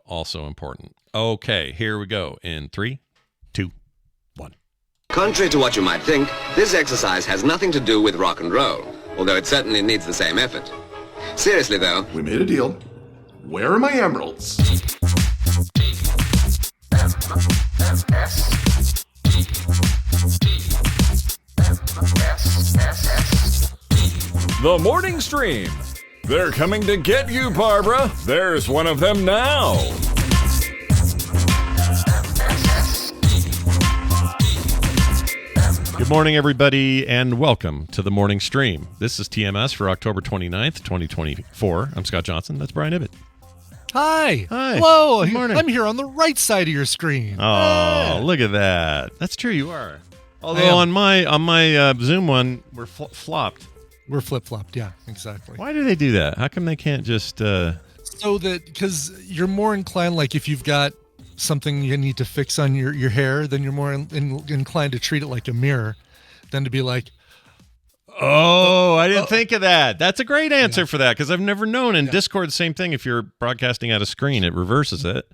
also important. Okay, here we go in 3, 2, 1. Contrary to what you might think, this exercise has nothing to do with rock and roll, although it certainly needs the same effort. Seriously, though. We made a deal. Where are my emeralds? The morning stream. They're coming to get you, Barbara. There's one of them now. Good morning, everybody, and welcome to the morning stream. This is TMS for October 29th, 2024. I'm Scott Johnson. That's Brian Ibbett. Hi. Hi. Hello. Good morning. I'm here on the right side of your screen. Oh, look at that. That's true, you are. Although on my Zoom one, we're flopped. We're flip-flopped, yeah, exactly. Why do they do that? How come they can't just... So that, because you're more inclined, like if you've got something you need to fix on your hair, then you're more inclined to treat it like a mirror than to be like, oh, I didn't think of that. That's a great answer for that, because I've never known. In Discord, same thing. If you're broadcasting at a screen, it reverses it.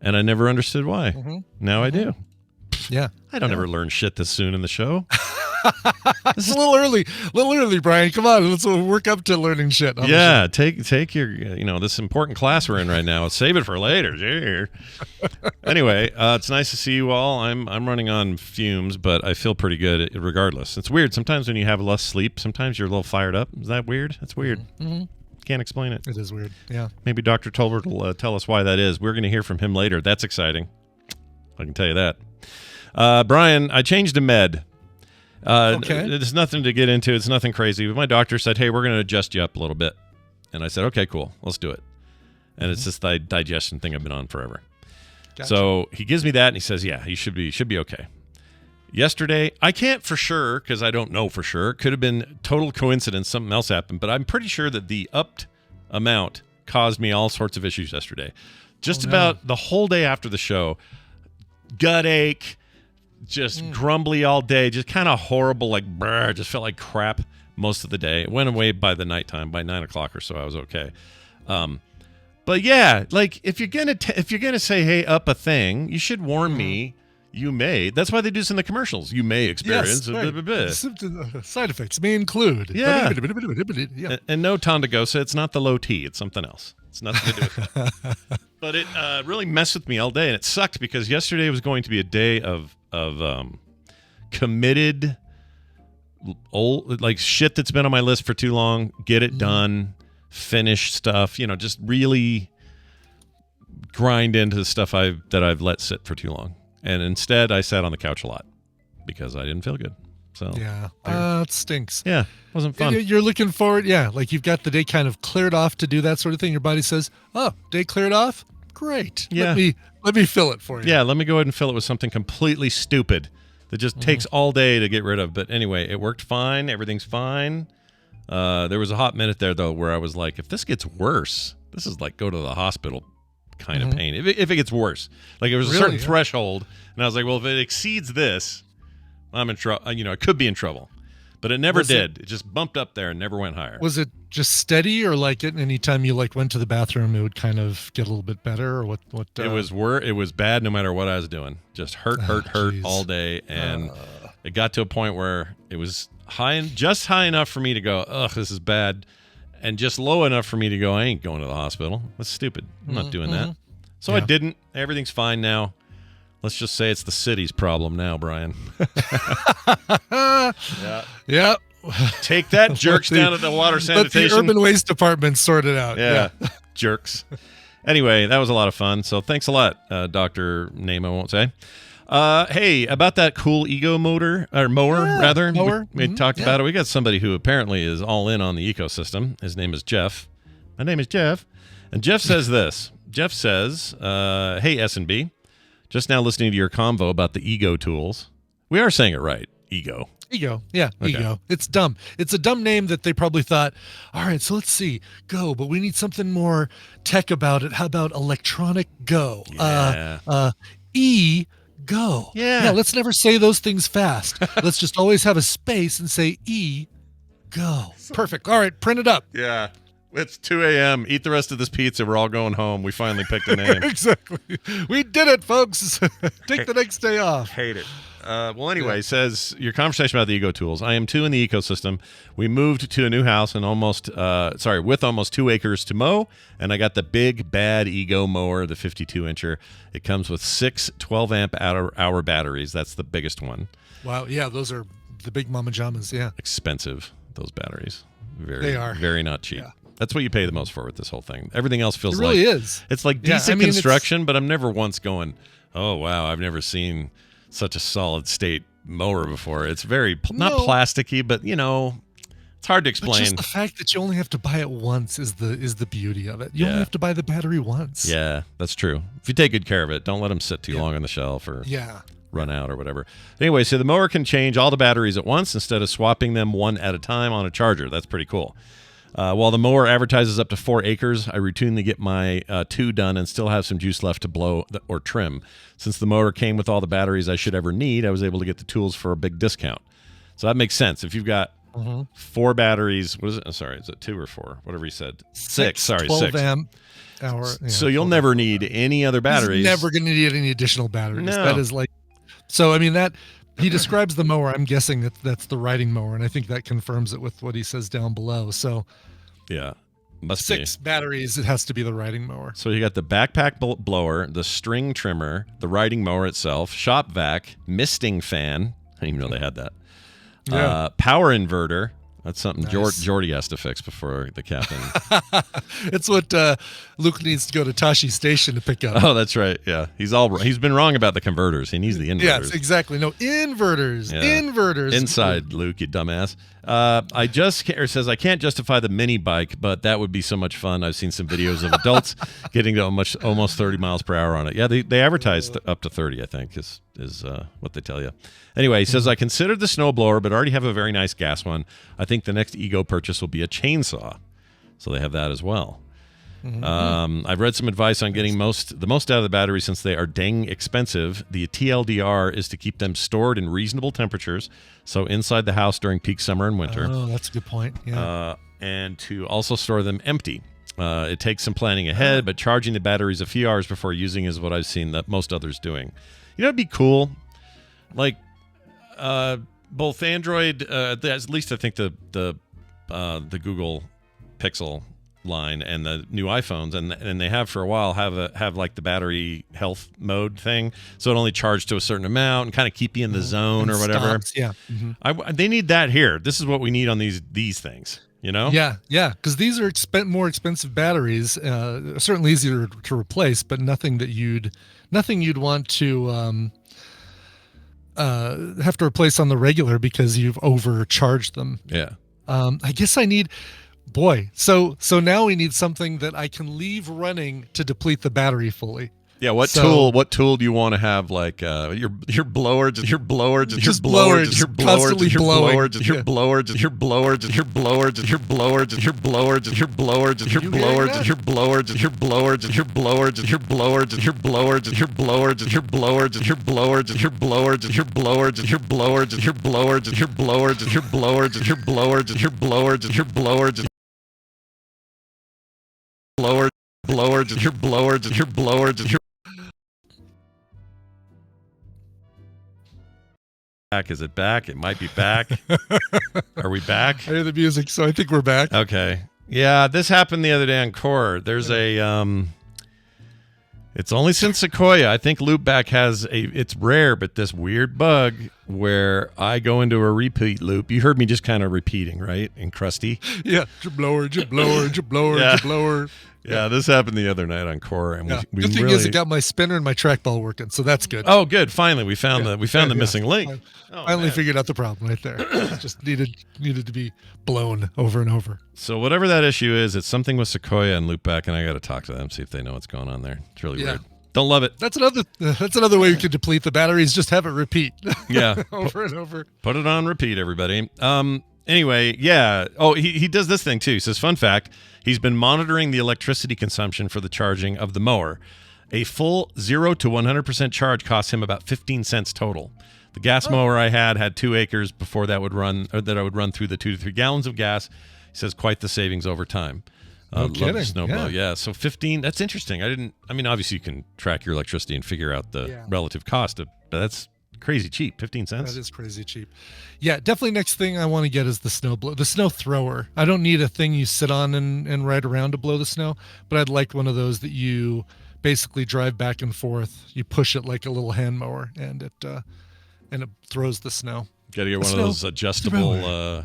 And I never understood why. Mm-hmm. Now I do. Yeah. I don't ever learn shit this soon in the show. It's a little early, Brian. Come on, let's work up to learning shit. Yeah, take your, this important class we're in right now. Save it for later. Anyway, it's nice to see you all. I'm running on fumes, but I feel pretty good regardless. It's weird. Sometimes when you have less sleep, sometimes you're a little fired up. Is that weird? That's weird. Mm-hmm. Can't explain it. It is weird, yeah. Maybe Dr. Tolbert will tell us why that is. We're going to hear from him later. That's exciting. I can tell you that. Brian, I changed a med. Okay. There's nothing to get into. It's nothing crazy. But my doctor said, hey, we're going to adjust you up a little bit. And I said, okay, cool. Let's do it. And it's this digestion thing I've been on forever. Gotcha. So he gives me that, and he says, yeah, you should be okay. Yesterday, I can't for sure, because I don't know for sure. It could have been total coincidence. Something else happened. But I'm pretty sure that the upped amount caused me all sorts of issues yesterday. Just about the whole day after the show, gut ache, just grumbly all day, just kind of horrible, like just felt like crap most of the day. It went away by the nighttime, by 9 o'clock or so. I was okay. But yeah, like if you're gonna say, hey, up a thing, you should warn me. You may. That's why they do this in the commercials. You may experience side effects may include. Yeah. And no Tondagosa. It's not the low T. It's something else. It's nothing to do with it. But it really messed with me all day, and it sucked because yesterday was going to be a day of committed old shit that's been on my list for too long. Get it done, finish stuff. Just really grind into the stuff that I've let sit for too long. And instead, I sat on the couch a lot because I didn't feel good. So yeah, it stinks. Yeah, it wasn't fun. You're looking forward, like you've got the day kind of cleared off to do that sort of thing. Your body says, "Oh, day cleared off, great. Yeah, let me fill it for you." Yeah, let me go ahead and fill it with something completely stupid that just takes all day to get rid of. But anyway, it worked fine. Everything's fine. There was a hot minute there though where I was like, if this gets worse, this is like go to the hospital kind of pain. If it gets worse, like it was a certain threshold, and I was like, well, if it exceeds this, I'm in trouble. I could be in trouble, but it never did. It just bumped up there and never went higher. Was it just steady, or like anytime you went to the bathroom, it would kind of get a little bit better, or what? It was bad no matter what I was doing. Just hurt all day, and it got to a point where it was just high enough for me to go, ugh, this is bad. And just low enough for me to go, I ain't going to the hospital. That's stupid. I'm not doing that. So I didn't. Everything's fine now. Let's just say it's the city's problem now, Brian. Yeah. Take that, jerks down at the water sanitation. Let the urban waste department sort it out. Yeah. Jerks. Anyway, that was a lot of fun. So thanks a lot, Dr. Name I won't say. Hey, about that cool ego mower. We talked about it. We got somebody who apparently is all in on the ecosystem. His name is Jeff. My name is Jeff. And Jeff says this. Jeff says, hey, S&B, just now listening to your convo about the ego tools. We are saying it right. Ego. Yeah, okay. Ego. It's dumb. It's a dumb name that they probably thought, all right, so let's see, Go, but we need something more tech about it. How about electronic Go? Yeah. Go. Yeah. Let's never say those things fast. Let's just always have a space and say go. Perfect. All right, print it up. Yeah. It's 2 a.m. Eat the rest of this pizza. We're all going home. We finally picked a name. Exactly. We did it, folks. Take the next day off. Hate it. Well, anyway, says your conversation about the Ego tools. I am 2 in the ecosystem. We moved to a new house and with almost 2 acres to mow, and I got the big bad Ego mower, the 52-incher. It comes with 6 12-amp hour batteries. That's the biggest one. Wow. Yeah, those are the big mama jamas. Yeah. Expensive, those batteries. They are. Very not cheap. Yeah. That's what you pay the most for with this whole thing. Everything else feels it really is. It's like decent construction, but I'm never once going, oh, wow, I've never seen such a solid state mower before. It's very not plasticky, but it's hard to explain. But just the fact that you only have to buy it once is the beauty of it. You only have to buy the battery once. Yeah, that's true. If you take good care of it, don't let them sit too long on the shelf or run out or whatever. Anyway, so the mower can change all the batteries at once instead of swapping them one at a time on a charger. That's pretty cool. While the mower advertises up to 4 acres, I routinely get my 2 done and still have some juice left to blow or trim. Since the mower came with all the batteries I should ever need, I was able to get the tools for a big discount. So that makes sense. If you've got 4 batteries, what is it? Sorry, is it 2 or 4? Whatever you said. 6. Sorry, 12 6. amp hour. Yeah, so you'll never need any other batteries. He's never going to need any additional batteries. No. That is like, so I mean that. He describes the mower. I'm guessing that's the riding mower, and I think that confirms it with what he says down below. So, yeah, must 6 batteries. It has to be the riding mower. So you got the backpack blower, the string trimmer, the riding mower itself, shop vac, misting fan. I didn't even know they had that. Yeah. Power inverter. That's something Nice. Jordy has to fix before the captain. It's what Luke needs to go to Tashi Station to pick up. Oh, that's right. Yeah, he's been wrong about the converters. He needs the inverters. Yes, exactly. No, inverters. Yeah. Inverters. Inside, Luke, you dumbass. Says I can't justify the mini bike, but that would be so much fun. I've seen some videos of adults getting to almost 30 miles per hour on it. Yeah, they advertise up to 30, I think, is what they tell you. Anyway, he says, I considered the snowblower, but already have a very nice gas one. I think the next Ego purchase will be a chainsaw. So they have that as well. I've read some advice on getting the most out of the battery since they are dang expensive. The TLDR is to keep them stored in reasonable temperatures, so inside the house during peak summer and winter. Oh, that's a good point. Yeah. And to also store them empty. It takes some planning ahead, but charging the batteries a few hours before using is what I've seen that most others doing. It'd be cool. Like, both Android, at least I think the Google Pixel line and the new iPhones, and they have for a while have like the battery health mode thing, so it only charged to a certain amount and kind of keep you in the zone or whatever. Stops. Yeah. They need that here. This is what we need on these things. Yeah, because these are more expensive batteries. Certainly easier to replace, but nothing you'd want to have to replace on the regular because you've overcharged them. Yeah. I guess I need, so now we need something that I can leave running to deplete the battery fully. Yeah, what tool do you want to have, like your blower constantly blowing. Is it back? It might be back. Are we back? I hear the music, so I think we're back. Okay. Yeah, this happened the other day on Core. There's it's only since Sequoia. I think Loopback has it's rare, but this weird bug where I go into a repeat loop. You heard me just kind of repeating, right? And crusty. Yeah. Jablower. Yeah, this happened the other night on Core, and we good thing really is it got my spinner and my trackball working, so that's good. Oh, good! Finally, we found the missing link. Finally figured out the problem right there. Just needed to be blown over and over. So whatever that issue is, it's something with Sequoia and Loopback, and I got to talk to them, see if they know what's going on there. It's really weird. Don't love it. That's another way we could deplete the batteries. Just have it repeat. Yeah, over and over. Put it on repeat, everybody. Anyway, yeah. Oh, he does this thing too. He says, fun fact, he's been monitoring the electricity consumption for the charging of the mower. A full 0 to 100% charge costs him about 15 cents total. The gas mower I had 2 acres before that I would run through the 2 to 3 gallons of gas. He says quite the savings over time. Love the kidding. snow blow. Yeah. So 15. That's interesting. I mean, obviously you can track your electricity and figure out the relative cost of, but that's crazy cheap. 15 cents. That is crazy cheap. Yeah, definitely. Next thing I want to get is the snow thrower. I don't need a thing you sit on and ride around to blow the snow, but I'd like one of those that you basically drive back and forth. You push it like a little hand mower, and it throws the snow. Got to get one of those adjustable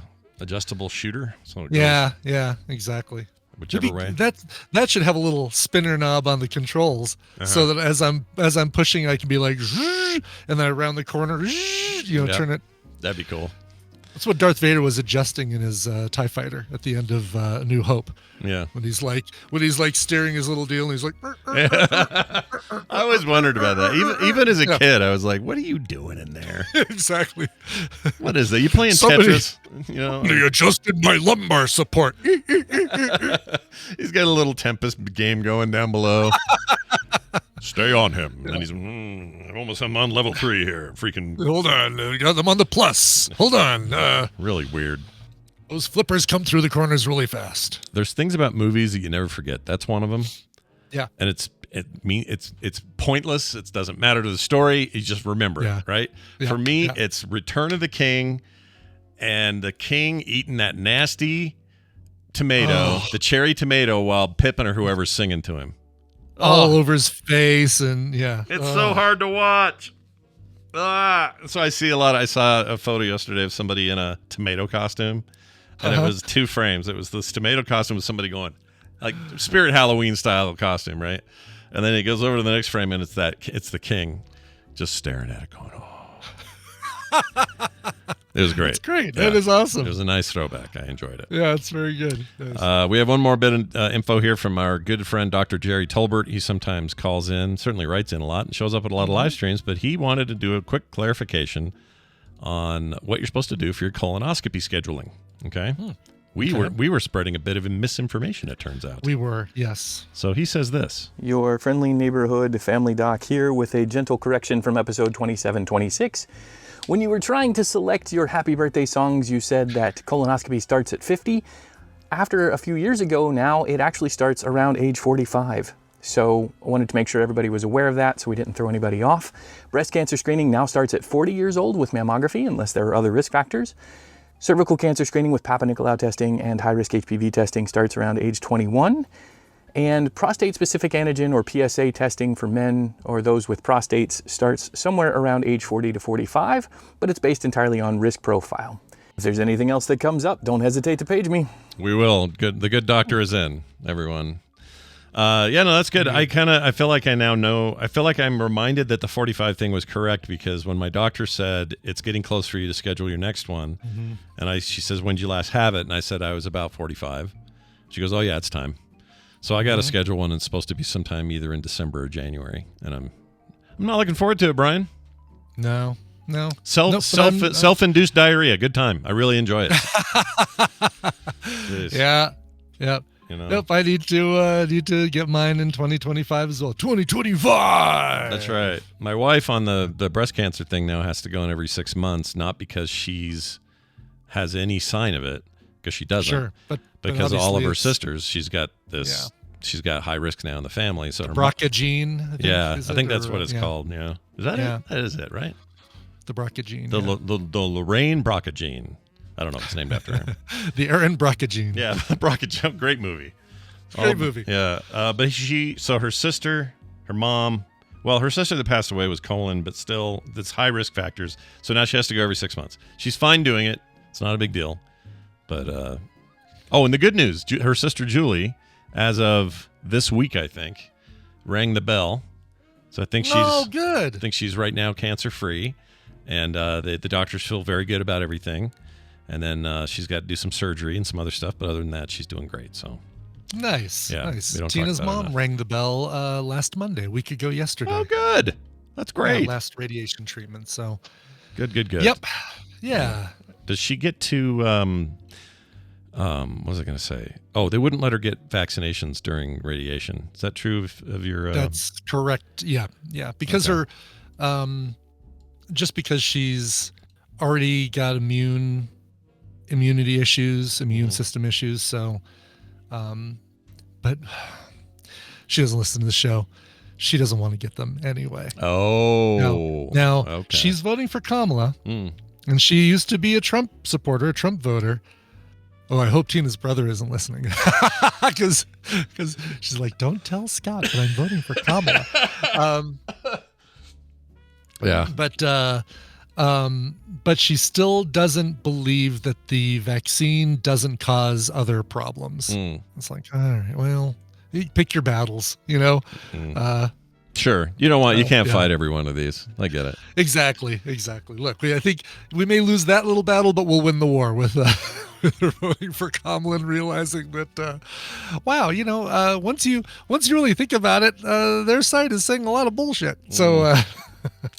shooter. So Yeah, exactly. Whichever way. That should have a little spinner knob on the controls, so that as I'm pushing, I can be like, and then around the corner, turn it. That'd be cool. That's what Darth Vader was adjusting in his TIE fighter at the end of A New Hope. Yeah. When he's like steering his little deal, and he's like. I always wondered about that. Even as a kid, I was like, "What are you doing in there?" Exactly. What is that? You playing Tetris? Somebody adjusted my lumbar support. He's got a little Tempest game going down below. Stay on him. And he's, I'm on level 3 here. Freaking. Hold on. Got them on the plus. Hold on. Really weird. Those flippers come through the corners really fast. There's things about movies that you never forget. That's one of them. Yeah. And it's pointless. It doesn't matter to the story. You just remember it, right? Yeah. For me, it's Return of the King and the king eating that nasty tomato, the cherry tomato, while Pippin or whoever's singing to him. All over his face, and it's so hard to watch. So I saw a photo yesterday of somebody in a tomato costume, and it was 2 frames. It was this tomato costume with somebody going like Spirit Halloween style costume, right? And then it goes over to the next frame, and it's the king just staring at it, going, It was great. It's great. Yeah. That is awesome. It was a nice throwback. I enjoyed it. Yeah, it's very good. Nice. We have one more bit of info here from our good friend, Dr. Gerry Tolbert. He sometimes calls in, certainly writes in a lot, and shows up at a lot of live streams, but he wanted to do a quick clarification on what you're supposed to do for your colonoscopy scheduling. Okay? We were spreading a bit of misinformation, it turns out. We were, yes. So he says this. Your friendly neighborhood family doc here with a gentle correction from episode 2726. When you were trying to select your happy birthday songs, you said that colonoscopy starts at 50. After a few years ago now, it actually starts around age 45. So I wanted to make sure everybody was aware of that so we didn't throw anybody off. Breast cancer screening now starts at 40 years old with mammography, unless there are other risk factors. Cervical cancer screening with Papa Nicolau testing and high-risk HPV testing starts around age 21. And prostate-specific antigen or PSA testing for men or those with prostates starts somewhere around age 40 to 45, but it's based entirely on risk profile. If there's anything else that comes up, don't hesitate to page me. We will. Good. The good doctor is in, everyone. That's good. I feel like I now know. I feel like I'm reminded that the 45 thing was correct because when my doctor said it's getting close for you to schedule your next one, and she says, when did you last have it? And I said I was about 45. She goes, oh yeah, it's time. So I got to schedule one. It's supposed to be sometime either in December or January, and I'm not looking forward to it, Brian. No. Self-induced diarrhea. Good time. I really enjoy it. Yeah. Yep. Yep. I need to get mine in 2025 as well. 2025. That's right. My wife on the breast cancer thing now has to go in every 6 months, not because has any sign of it, because she doesn't. Sure, but because all of her sisters, she's got this. Yeah. She's got high risk now in the family. So Brockajean. I think that's what it's called. Yeah. Is that it? That is it, right? The Brockajean. The Lorraine Brockajean. I don't know if it's named after her. The Erin Brockajean. Yeah, Brockajean. Great movie. Great movie. Yeah. But her sister, her mom, her sister that passed away was colon, but still, that's high risk factors. So now she has to go every 6 months. She's fine doing it. It's not a big deal. But, and the good news, her sister Julie, as of this week, I think, rang the bell. So I think good. I think she's right now cancer free, and the doctors feel very good about everything. And then she's got to do some surgery and some other stuff, but other than that, she's doing great. So nice. Yeah, nice. Tina's mom rang the bell last Monday, a week ago yesterday. Oh, good. That's great. Last radiation treatment. So good. Yep. Yeah. Does she get to? What was I going to say? Oh, they wouldn't let her get vaccinations during radiation. Is that true of your? That's correct. Yeah. Because her, just because she's already got immunity issues, immune system issues. So, but she doesn't listen to the show. She doesn't want to get them anyway. Oh. Now okay. she's voting for Kamala, Mm. and she used to be a Trump supporter, a Trump voter. Oh, I hope Tina's brother isn't listening, because she's like, don't tell Scott that I'm voting for Kamala. Yeah. But she still doesn't believe that the vaccine doesn't cause other problems. Mm. It's like, all right, well, you pick your battles, you know? Sure. You don't want, you can't yeah. fight every one of these. I get it. Exactly. Look, I think we may lose that little battle, but we'll win the war with voting for Kamala and realizing that, wow, you know, once you really think about it, their side is saying a lot of bullshit. So,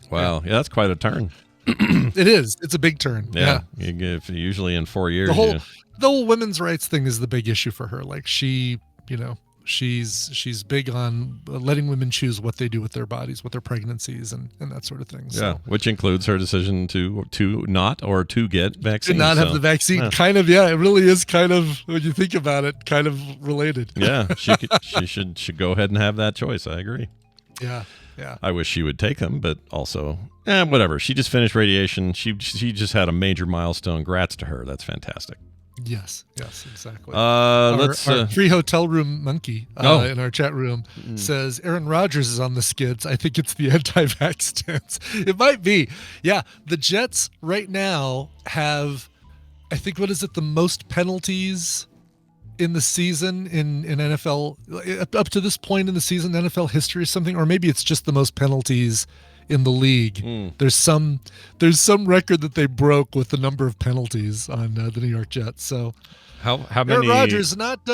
Wow. Yeah, that's quite a turn. it is. It's a big turn. Yeah. You give, usually in 4 years. The whole women's rights thing is the big issue for her. Like she, you know, she's big on letting women choose what they do with their bodies, with their pregnancies, and that sort of thing. So. Yeah, which includes her decision to not or to get vaccine. To not have the vaccine. Yeah. Kind of, yeah. It really is kind of, when you think about it, kind of related. Yeah, she should go ahead and have that choice. I agree. Yeah. I wish she would take them, but also, whatever. She just finished radiation. She just had a major milestone. Grats to her. That's fantastic. Yes, exactly. Our free hotel room monkey in our chat room says Aaron Rodgers is on the skids. I think it's the anti-vax stance. It might be. Yeah, the Jets right now have, I think, what is it, the most penalties in the season in NFL, up to this point in the season, NFL history or something, or maybe it's just the most penalties in the league. There's some record that they broke with the number of penalties on the New York Jets. So how many? Aaron Rodgers not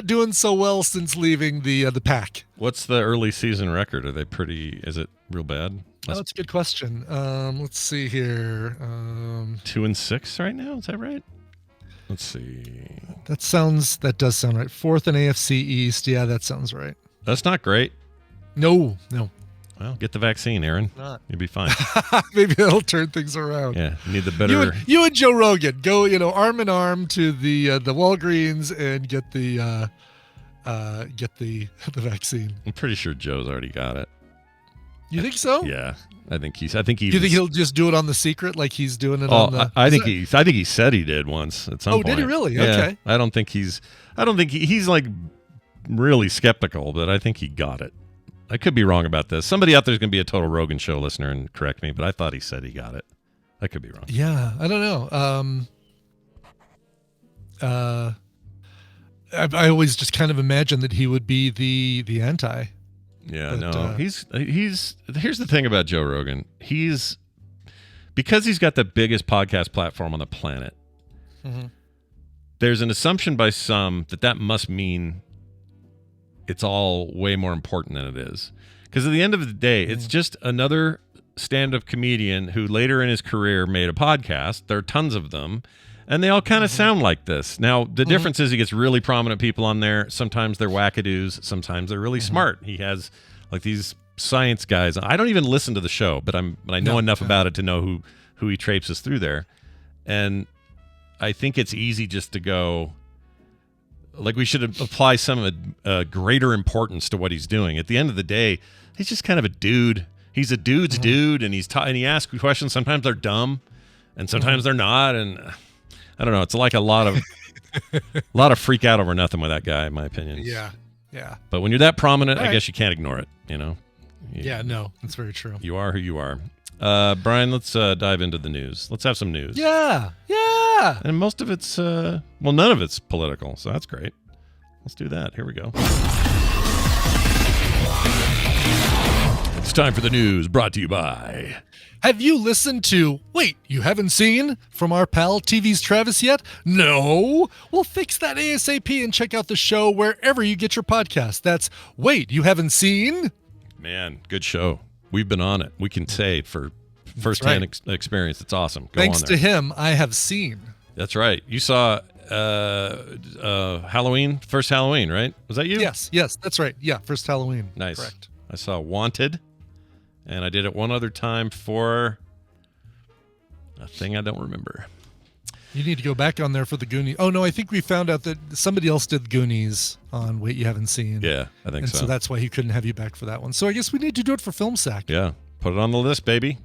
doing so well since leaving the pack. What's the early season record? Are they pretty? Is it real bad? That's a good question. Let's see here. 2-6 right now. Is that right? Let's see. That does sound right. 4th in AFC East. Yeah, that sounds right. That's not great. No. Well, get the vaccine, Aaron. You'll be fine. Maybe that'll turn things around. Yeah, you need the better. You and Joe Rogan go, arm in arm to the Walgreens and get the vaccine. I'm pretty sure Joe's already got it. You think so? Yeah, I think he. Do you think he'll just do it on the secret, like he's doing it on the? I think he said he did once at some point. Oh, did he really? Yeah, okay. I don't think he's like really skeptical, but I think he got it. I could be wrong about this. Somebody out there's going to be a total Rogan show listener and correct me, but I thought he said he got it. I could be wrong. Yeah, I don't know. I always just kind of imagined that he would be the anti. Yeah, but, no. He's here's the thing about Joe Rogan. Because he's got the biggest podcast platform on the planet. Mm-hmm. There's an assumption by some that must mean it's all way more important than it is. Because at the end of the day, it's just another stand-up comedian who later in his career made a podcast. There are tons of them, and they all kind of sound like this. Now, the difference is he gets really prominent people on there. Sometimes they're wackadoos. Sometimes they're really smart. He has like these science guys. I don't even listen to the show, but I know enough about it to know who he traipses through there. And I think it's easy just to go, like, we should apply some greater importance to what he's doing. At the end of the day, he's just kind of a dude. He's a dude's dude, and and he asks questions. Sometimes they're dumb, and sometimes they're not. And I don't know. It's like a lot of freak out over nothing with that guy, in my opinion. Yeah. But when you're that prominent, I guess you can't ignore it. Yeah, no, that's very true. You are who you are. Brian, let's dive into the news. Let's have some news. Yeah. And most of it's, none of it's political, so that's great. Let's do that. Here we go. It's time for the news, brought to you by... Have you listened to, wait, you haven't seen, from our pal TV's Travis yet? No? Well, fix that ASAP and check out the show wherever you get your podcast. That's, wait, you haven't seen? Man, good show. We've been on it. We can say for first-hand experience. It's awesome. Go Thanks on there. to him, I have seen. That's right. You saw Halloween, first Halloween, right? Was that you? Yes, that's right. Yeah, first Halloween. Nice. Correct. I saw Wanted, and I did it one other time for a thing I don't remember. You need to go back on there for the Goonies. Oh, no, I think we found out that somebody else did Goonies on Wait You Haven't Seen. Yeah, I think and so. so that's why he couldn't have you back for that one. So I guess we need to do it for Film Sack. Yeah, put it on the list, baby.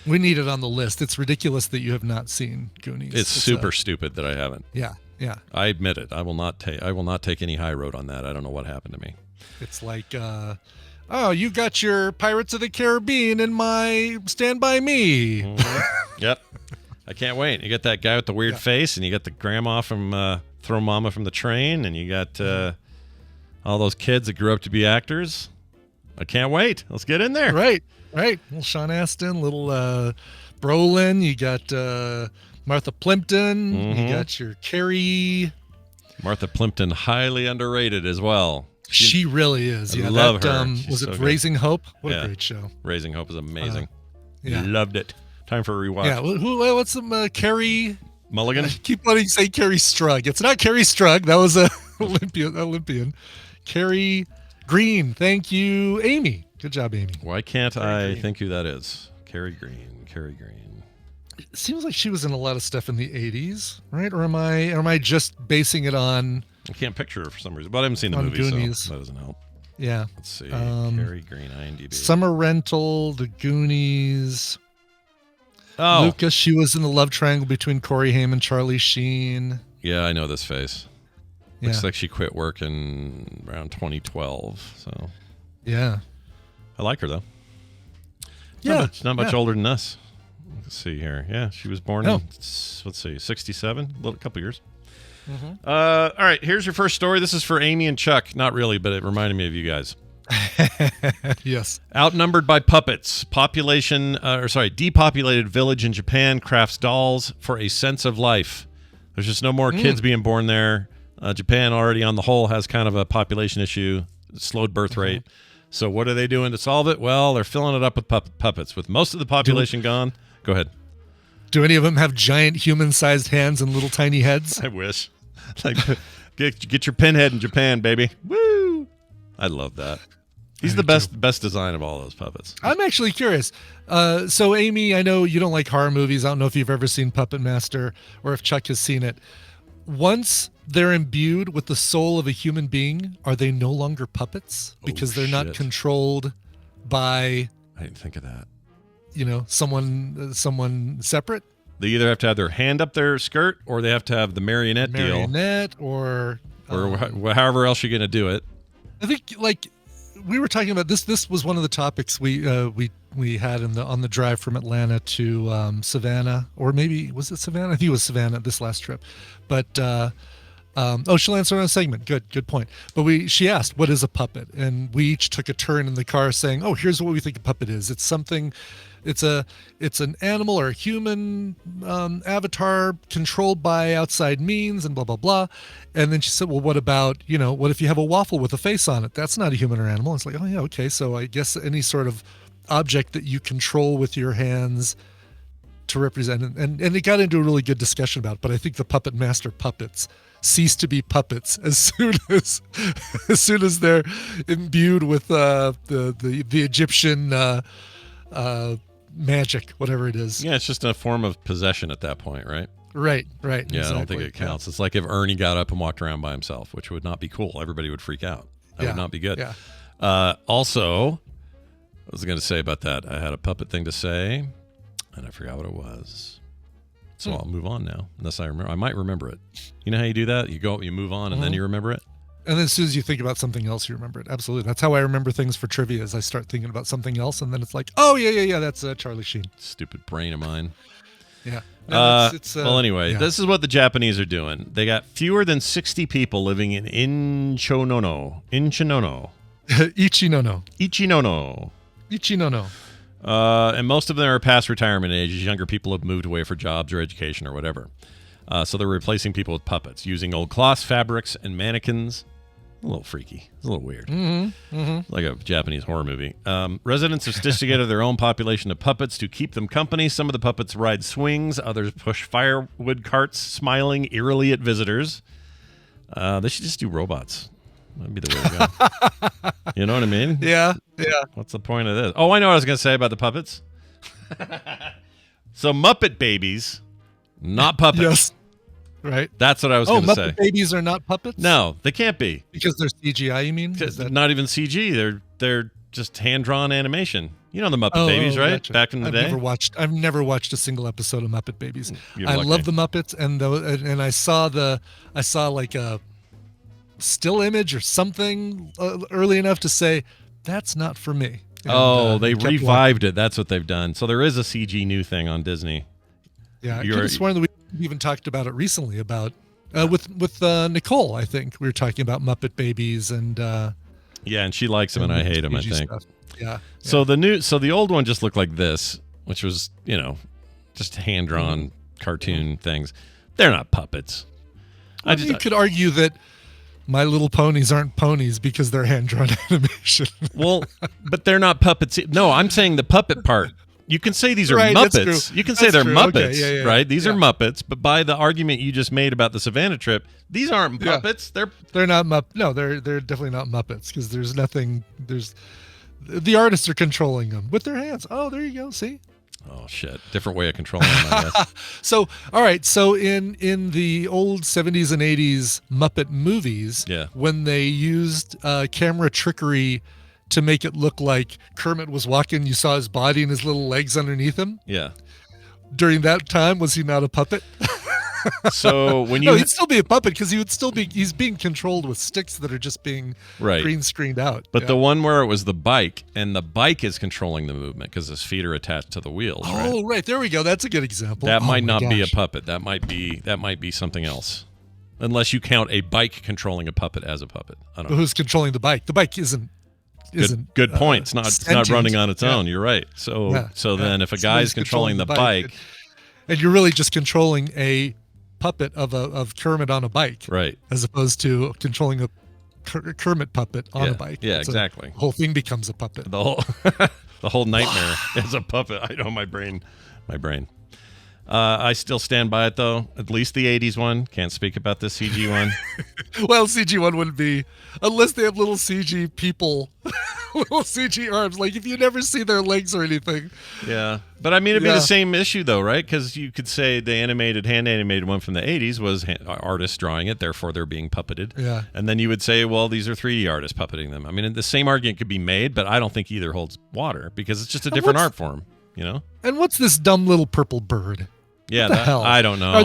We need it on the list. It's ridiculous that you have not seen Goonies. It's super stupid that I haven't. Yeah, yeah. I admit it. I will not take any high road on that. I don't know what happened to me. It's like, oh, you got your Pirates of the Caribbean in my Stand By Me. Mm-hmm. Yep. I can't wait. You got that guy with the weird face, and you got the grandma from Throw Mama from the Train, and you got all those kids that grew up to be actors. I can't wait. Let's get in there. Right. Little Sean Astin, little Brolin. You got Martha Plimpton. Mm-hmm. You got your Carrie. Martha Plimpton, highly underrated as well. She really is. I love her. Was She's it so Raising Hope? What Yeah. a great show. Raising Hope is amazing. Yeah. Loved it. Time for a rewatch. Yeah. What's some Carrie? Mulligan? I keep wanting to say Carrie Strug. It's not Carrie Strug. That was a Olympian. Carrie Green. Thank you, Amy. Good job, Amy. Why can't I think who that is? Carrie Green. It seems like she was in a lot of stuff in the 80s, right? Or am I just basing it on? I can't picture her for some reason, but I haven't seen the movie, Goonies. so that doesn't help. Yeah. Let's see. Carrie Green, IMDb. Summer Rental, The Goonies. Oh. Lucas, she was in the love triangle between Corey Haim and Charlie Sheen. Yeah, I know this face. Yeah. Looks like she quit work in around 2012. So Yeah. I like her though. Yeah. Not much older than us. Let's see here. Yeah, she was born in let's see, 67, a couple years. Mm-hmm. All right, here's your first story. This is for Amy and Chuck. Not really, but it reminded me of you guys. Yes. Outnumbered by puppets, depopulated village in Japan crafts dolls for a sense of life. There's just no more kids being born there. Japan already on the whole has kind of a population issue, slowed birth rate. So what are they doing to solve it? Well, they're filling it up with puppets. With most of the population gone. Go ahead. Do any of them have giant human-sized hands and little tiny heads? I wish. Like, get your pinhead in Japan, baby. Woo! I love that. He's the best design of all those puppets. I'm actually curious. So, Amy, I know you don't like horror movies. I don't know if you've ever seen Puppet Master or if Chuck has seen it. Once they're imbued with the soul of a human being, are they no longer puppets? Because they're not controlled by... I didn't think of that. Someone separate? They either have to have their hand up their skirt or they have to have the marionette deal. Or however else you're going to do it. I think, like, we were talking about this. This was one of the topics we had on the drive from Atlanta to Savannah, or maybe was it Savannah? I think it was Savannah this last trip. But she'll answer on a segment. Good point. But she asked, "What is a puppet?" And we each took a turn in the car saying, "Oh, here's what we think a puppet is. It's something." It's an animal or a human avatar controlled by outside means and blah, blah, blah. And then she said, well, what about, what if you have a waffle with a face on it? That's not a human or animal. It's like, oh, yeah, okay. So I guess any sort of object that you control with your hands to represent. And they got into a really good discussion about it. But I think the Puppet Master puppets cease to be puppets as soon as they're imbued with the Egyptian magic, whatever it is. Yeah, it's just a form of possession at that point, right? Right. Yeah, exactly. I don't think it counts. Yeah. It's like if Ernie got up and walked around by himself, which would not be cool. Everybody would freak out. That would not be good. Yeah. Also, I was going to say about that, I had a puppet thing to say, and I forgot what it was. So I'll move on now, unless I remember. I might remember it. You know how you do that? You move on, and then you remember it? And then as soon as you think about something else, you remember it. Absolutely. That's how I remember things for trivia, is I start thinking about something else, and then it's like, oh, yeah, that's Charlie Sheen. Stupid brain of mine. Yeah. No, well, anyway, This is what the Japanese are doing. They got fewer than 60 people living in Inchinono. Ichinono. And most of them are past retirement age. Younger people have moved away for jobs or education or whatever. So they're replacing people with puppets, using old cloths, fabrics, and mannequins. A little freaky. It's a little weird. Like a Japanese horror movie. Residents have stitched together their own population of puppets to keep them company. Some of the puppets ride swings. Others push firewood carts, smiling eerily at visitors. They should just do robots. That'd be the way to go. You know what I mean? Yeah. What's the point of this? Oh, I know what I was going to say about the puppets. So Muppet Babies, not puppets. Yes. right? That's what I was going to say. Muppet babies are not puppets? No, they can't be. Because they're CGI, you mean? Not even CG. They're just hand-drawn animation. You know the Muppet Babies, right? Gotcha. Back in the day. I've never watched a single episode of Muppet Babies. You're I lucky. love the Muppets, and I saw like a still image or something early enough to say that's not for me. And, they kept revived it. That's what they've done. So there is a CG new thing on Disney. Yeah, I could have sworn that we even talked about it recently about with Nicole. I think we were talking about Muppet Babies and yeah, and she likes them and I hate them. I think. Stuff. Yeah. So the old one just looked like this, which was just hand drawn cartoon things. They're not puppets. You could argue that My Little Ponies aren't ponies because they're hand drawn animation. Well, but they're not puppets. No, I'm saying the puppet part. You can say these are right, Muppets. You can say they're Muppets, okay, right? These are Muppets, but by the argument you just made about the Savannah trip, these aren't puppets. They're not No, they're definitely not Muppets because there's nothing. The artists are controlling them with their hands. Oh, there you go. See. Oh shit! Different way of controlling them, I guess. So, all right. So in the old 70s and 80s Muppet movies, when they used camera trickery to make it look like Kermit was walking, you saw his body and his little legs underneath him. Yeah. During that time, was he not a puppet? So when he'd still be a puppet because he's being controlled with sticks that are just being green screened out. But the one where it was the bike and the bike is controlling the movement because his feet are attached to the wheels. Oh, right. There we go. That's a good example. That might not be a puppet. That might be something else. Unless you count a bike controlling a puppet as a puppet. I don't know. Who's controlling the bike? The bike isn't good point. It's not running on its own. You're right. So then if a guy's controlling the bike, and you're really just controlling a puppet of Kermit on a bike, right? As opposed to controlling a Kermit puppet on a bike. Yeah, exactly. The whole thing becomes a puppet. The whole nightmare is a puppet. I know my brain. I still stand by it though. At least the 80s one. Can't speak about this CG one. Well, CG one wouldn't be unless they have little CG people, little CG arms. Like if you never see their legs or anything. Yeah, but I mean it'd be the same issue though, right? Because you could say the hand animated one from the 80s was artists drawing it, therefore they're being puppeted. Yeah, and then you would say, well, these are 3D artists puppeting them. I mean, the same argument could be made, but I don't think either holds water because it's just a different art form, And what's this dumb little purple bird? Yeah, hell? I don't know. Or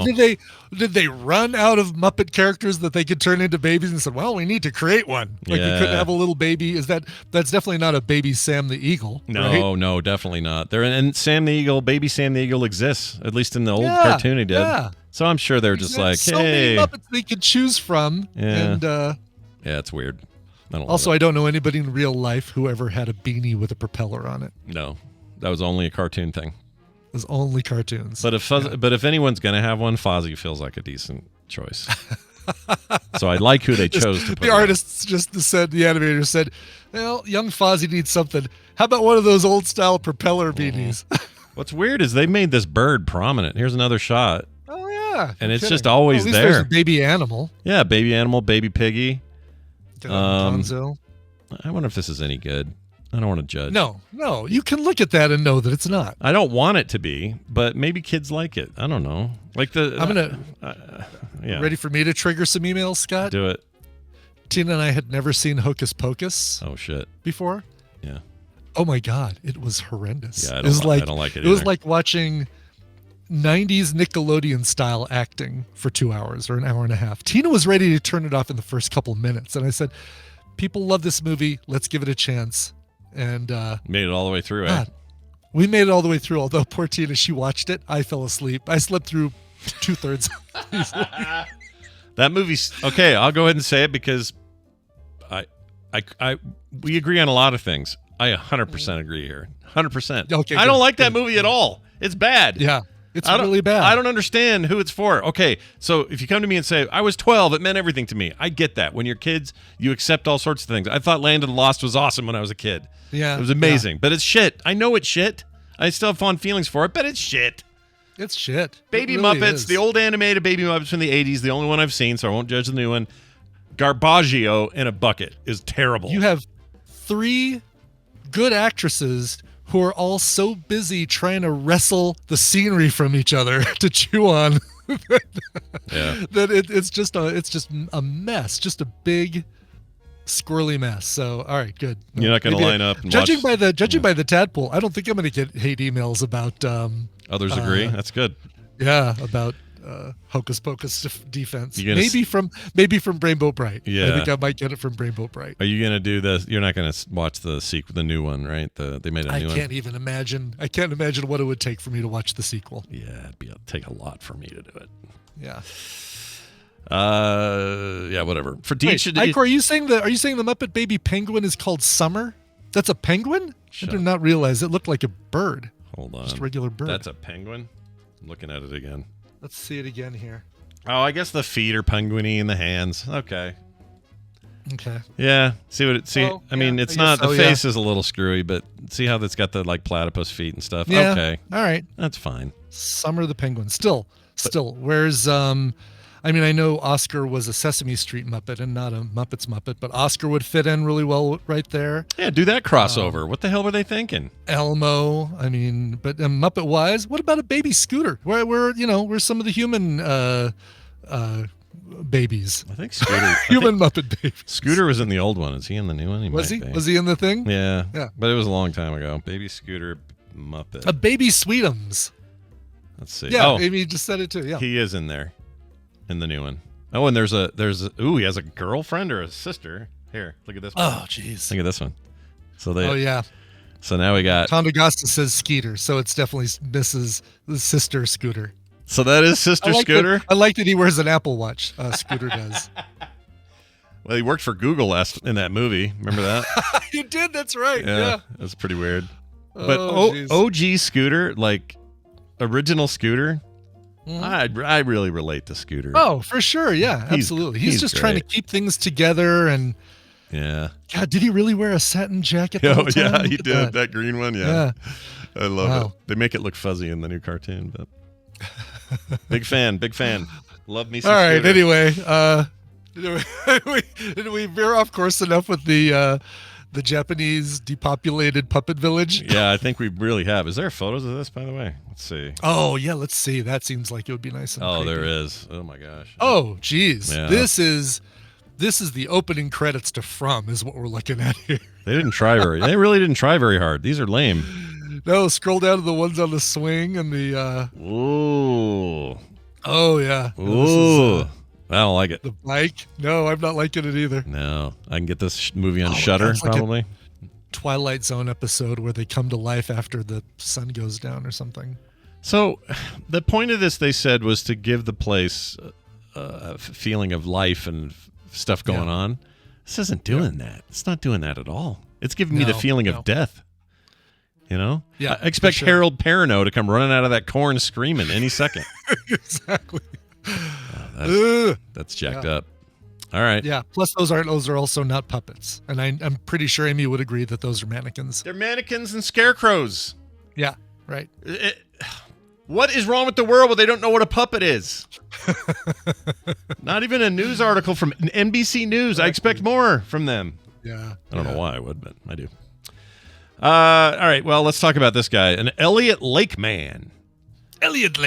did they run out of Muppet characters that they could turn into babies and said, well, we need to create one. Like we couldn't have a little baby. That's definitely not a baby Sam the Eagle. No, definitely not. And Sam the Eagle, baby Sam the Eagle exists, at least in the old cartoon he did. Yeah. So I'm sure they're just like, so many Muppets they could choose from. Yeah. And yeah, it's weird. I don't know anybody in real life who ever had a beanie with a propeller on it. No, that was only a cartoon thing. It was only cartoons. But if anyone's going to have one, Fozzie feels like a decent choice. So I like who they chose to put the artists just said, the animator said, well, young Fozzie needs something. How about one of those old style propeller beanies? What's weird is they made this bird prominent. Here's another shot. Oh, yeah. And it's just always at least there. There's a baby animal. Yeah, baby animal, baby piggy. Gonzo. I wonder if this is any good. I don't want to judge. No. You can look at that and know that it's not. I don't want it to be, but maybe kids like it. I don't know. Like Ready for me to trigger some emails, Scott? Do it. Tina and I had never seen Hocus Pocus. Oh shit. Before. Yeah. Oh my God, it was horrendous. Yeah, I don't like it either. It was like watching 90s Nickelodeon style acting for 2 hours or an hour and a half. Tina was ready to turn it off in the first couple minutes, and I said, "People love this movie. Let's give it a chance." And made it all the way through. We made it all the way through. Although poor Tina, she watched it. I fell asleep. I slept through 2/3. That movie's okay. I'll go ahead and say it because we agree on a lot of things. I 100% agree here. 100%. Okay, I don't like that movie at all. It's bad. Yeah. It's really bad. I don't understand who it's for. Okay, so if you come to me and say, I was 12, it meant everything to me. I get that. When you're kids, you accept all sorts of things. I thought Land of the Lost was awesome when I was a kid. Yeah. It was amazing. Yeah. But it's shit. I know it's shit. I still have fond feelings for it, but it's shit. It's shit. Baby Muppets, the old animated Baby Muppets from the 80s, the only one I've seen, so I won't judge the new one. Garbaggio in a bucket is terrible. You have 3 good actresses who are all so busy trying to wrestle the scenery from each other to chew on. Yeah. that it's just a mess, just a big squirrely mess. So all right, good. You're not going to Maybe line up and judging watch. by the tadpole, I don't think I'm going to get hate emails about Others agree. That's good. about Hocus Pocus defense. You gonna Maybe from Rainbow Bright. Yeah. I think I might get it from Rainbow Bright. Are you going to do this? You're not going to watch the sequel, the new one, right? They made a new one. I can't imagine what it would take for me to watch the sequel. Yeah, it'd take a lot for me to do it. Yeah. Yeah, whatever. For Wait, teach Ike, are you saying the Muppet Baby Penguin is called Summer? That's a penguin? I did not realize it looked like a bird. Hold on. Just a regular bird. That's a penguin? I'm looking at it again. Let's see it again here. Oh, I guess the feet are penguiny and the hands. Okay. Okay. Yeah. See what it see? Oh, I mean, yeah, it's I not guess the so, face is a little screwy, but see how that's got the like platypus feet and stuff. Yeah. Okay. All right. That's fine. Summer the Penguin. Still. Where's I mean, I know Oscar was a Sesame Street Muppet and not a Muppets Muppet, but Oscar would fit in really well right there. Yeah, do that crossover. What the hell were they thinking? Elmo. I mean, but Muppet wise, what about a baby Scooter? We're some of the human babies. I think Scooter. Human Muppet babies. Scooter was in the old one. Is he in the new one? Was he? Might be. Was he in the thing? Yeah. Yeah. But it was a long time ago. Baby Scooter Muppet. A baby Sweetums. Let's see. Yeah, Oh, Amy just said it too. Yeah. he is in there, in the new one. Oh, and there's he has a girlfriend or a sister. Here, look at this one. Oh, jeez. Look at this one. So Oh, yeah. So now we got. Tondagasta says Skeeter, so it's definitely Mrs. the sister Scooter. So that is Sister Scooter. I like that he wears an Apple Watch. Scooter does. Well, he worked for Google in that movie. Remember that? You did. That's right. Yeah. That's pretty weird. But jeez. OG Scooter, like original Scooter, I really relate to Scooter. Oh, for sure. Yeah, absolutely. He's just trying to keep things together. And yeah. God, did he really wear a satin jacket? The whole time? Yeah, he Look at did. That green one. Yeah. I love it. They make it look fuzzy in the new cartoon, but big fan. Love me some All right. Scooter. Anyway, did we veer off course enough with the Japanese depopulated puppet village? Yeah, I think we really have. Is there photos of this, by the way? Let's see. Oh, yeah, let's see. That seems like it would be nice. And creepy. There is. Oh my gosh. Oh, geez. Yeah. This is the opening credits to From is what we're looking at here. They really didn't try very hard. These are lame. No, scroll down to the ones on the swing and the Ooh. Oh yeah. Ooh. I don't like it. The bike? No, I'm not liking it either. No. I can get this movie on Shudder, that's like probably. Twilight Zone episode where they come to life after the sun goes down or something. So the point of this, they said, was to give the place a feeling of life and stuff going on. This isn't doing that. It's not doing that at all. It's giving me the feeling of death. You know? Yeah. I expect Harold Perrineau to come running out of that corn screaming any second. Exactly. That's jacked up. All right. Yeah. Plus, those are also not puppets, and I'm pretty sure Amy would agree that those are mannequins. They're mannequins and scarecrows. Yeah. Right. What is wrong with the world where they don't know what a puppet is? Not even a news article from NBC News. I expect more from them. Yeah. I don't know why I would, but I do. All right. Well, let's talk about this guy, an Elliot Lakeman. Elliot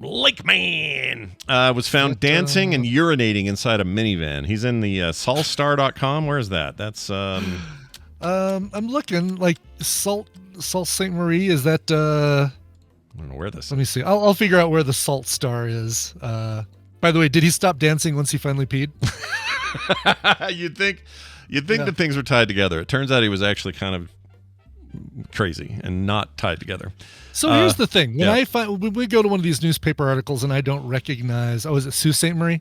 Lakeman was found dancing and urinating inside a minivan. He's in the solstar.com. Where is that? That's I'm looking like Sault Ste. Marie. Is that I don't know where this. Let me see. I'll figure out where the Salt Star is. By the way, did he stop dancing once he finally peed? You'd think that things were tied together. It turns out he was actually kind of crazy and not tied together. So here's the thing: when we go to one of these newspaper articles and I don't recognize, is it Sault Ste. Marie?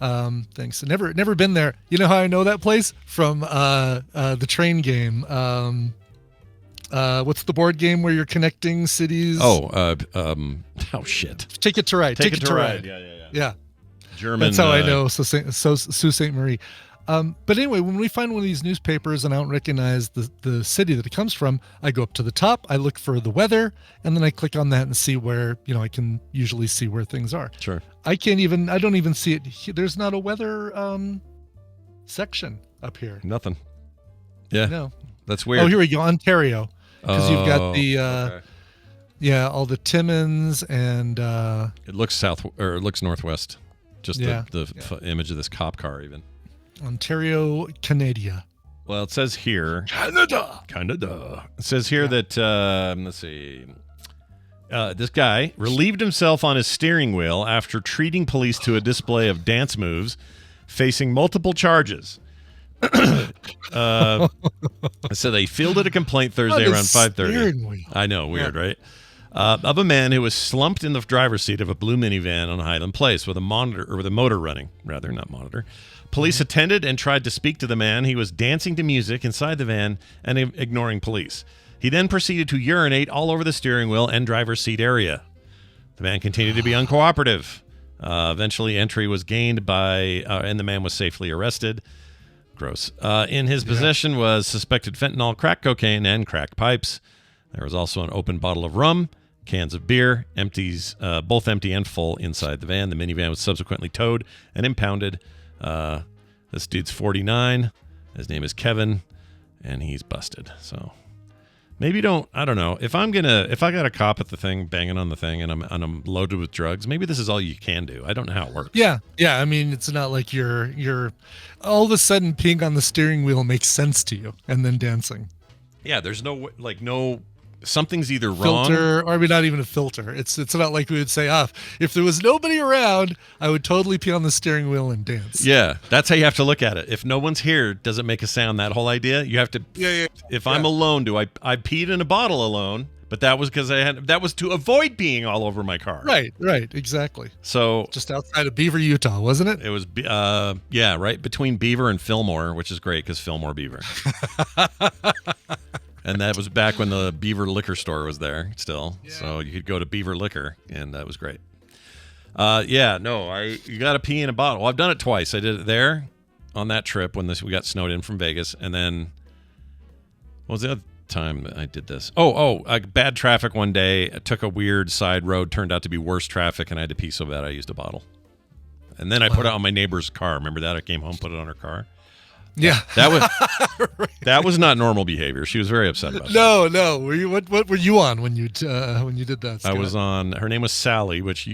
Thanks. Never been there. You know how I know that place? From the train game. What's the board game where you're connecting cities? Oh shit! Ticket to Ride. Ticket to Ride. Yeah. German. That's how I know. Sault Ste. Marie. But anyway, when we find one of these newspapers and I don't recognize the city that it comes from, I go up to the top, I look for the weather, and then I click on that and see where, I can usually see where things are. Sure. I don't even see it. There's not a weather section up here. Nothing. Yeah. No. That's weird. Oh, here we go. Ontario. Because you've got the, okay. Yeah, all the Timmins and It looks it looks northwest. Just the image of this cop car, even. Ontario, Canada. Well, it says here. Canada. It says here that, let's see. This guy relieved himself on his steering wheel after treating police to a display of dance moves, facing multiple charges. So they fielded a complaint Thursday around 5:30. I know, weird, right? Of a man who was slumped in the driver's seat of a blue minivan on Highland Place with a motor running, rather, not monitor. Police attended and tried to speak to the man. He was dancing to music inside the van and ignoring police. He then proceeded to urinate all over the steering wheel and driver's seat area. The man continued to be uncooperative. Eventually, entry was gained and the man was safely arrested. Gross. In his possession was suspected fentanyl, crack cocaine, and crack pipes. There was also an open bottle of rum, cans of beer, both empty and full inside the van. The minivan was subsequently towed and impounded. This dude's 49. His name is Kevin, and he's busted. So maybe I don't know. If I got a cop at the thing banging on the thing and I'm loaded with drugs, maybe this is all you can do. I don't know how it works. Yeah. I mean, it's not like you're all of a sudden peeing on the steering wheel makes sense to you and then dancing. Yeah, there's no something's either wrong. Filter, or maybe not even a filter. It's not like we would say, if there was nobody around, I would totally pee on the steering wheel and dance. Yeah, that's how you have to look at it. If no one's here, does it make a sound? That whole idea, you have to. Yeah. If I'm alone, I peed in a bottle alone? But that was because that was to avoid peeing all over my car. Right, exactly. So just outside of Beaver, Utah, wasn't it? It was, right between Beaver and Fillmore, which is great because Fillmore Beaver. And that was back when the Beaver liquor store was there still. Yeah. So you could go to Beaver Liquor, and that was great. You got to pee in a bottle. Well, I've done it twice. I did it there on that trip when we got snowed in from Vegas. And then, what was the other time that I did this? Bad traffic one day. I took a weird side road, turned out to be worse traffic, and I had to pee so bad I used a bottle. And then I put it on my neighbor's car. Remember that? I came home, put it on her car. Yeah, that was not normal behavior. She was very upset about it. No. What were you on when you did that, Scott? I was on. Her name was Sally, which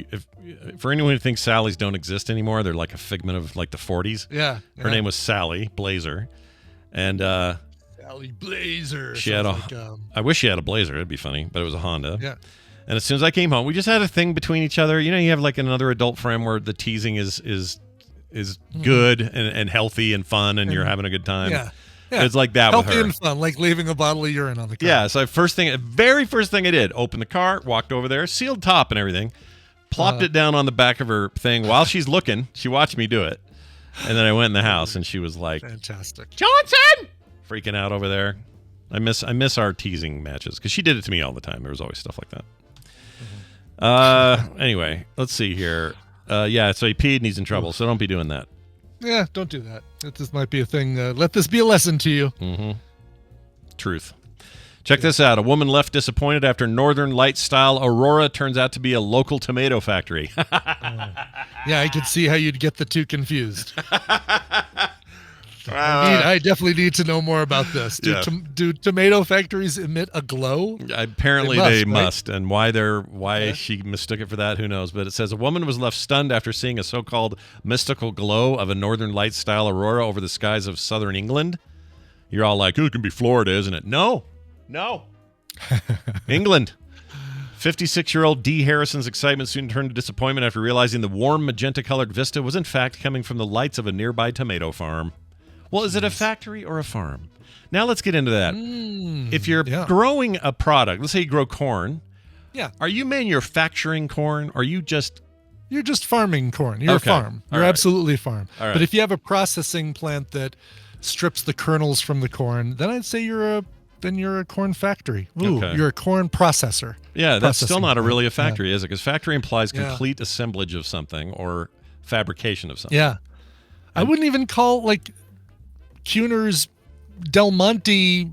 for anyone who thinks Sallys don't exist anymore, they're like a figment of like the 40s. Yeah. Her name was Sally Blazer, and Sally Blazer. She had I wish she had a Blazer. It'd be funny, but it was a Honda. Yeah. And as soon as I came home, we just had a thing between each other. You know, you have like another adult friend where the teasing is good and healthy and fun, and you're having a good time. Yeah. It's like that healthy with her. And fun, like leaving a bottle of urine on the car. Yeah, so very first thing I did, opened the car, walked over there, sealed top and everything, plopped it down on the back of her thing while she's looking. She watched me do it. And then I went in the house, and she was like, fantastic. Johnson! Freaking out over there. I miss our teasing matches, because she did it to me all the time. There was always stuff like that. Anyway, let's see here. So he peed and he's in trouble, so don't be doing that. Yeah, don't do that. This might be a thing. Let this be a lesson to you. Mm-hmm. Truth. Check this out. A woman left disappointed after Northern Lights-style Aurora turns out to be a local tomato factory. Yeah, I could see how you'd get the two confused. I definitely need to know more about this. Do tomato factories emit a glow? Apparently they must. And why she mistook it for that, who knows? But it says a woman was left stunned after seeing a so-called mystical glow of a Northern Lights-style aurora over the skies of southern England. You're all like, it can be Florida, isn't it? No. England. 56-year-old Dee Harrison's excitement soon turned to disappointment after realizing the warm magenta-colored vista was in fact coming from the lights of a nearby tomato farm. Well, is it a factory or a farm? Now let's get into that. If you're growing a product, let's say you grow corn. Yeah. Are you manufacturing corn, or you're just farming corn? You're a farm. You're absolutely a farm. Right. But if you have a processing plant that strips the kernels from the corn, then I'd say you're a corn factory. You're a corn processor. Yeah, that's still not really a factory, is it? Because factory implies complete assemblage of something or fabrication of something. Yeah. I wouldn't even call Kuhner's Del Monte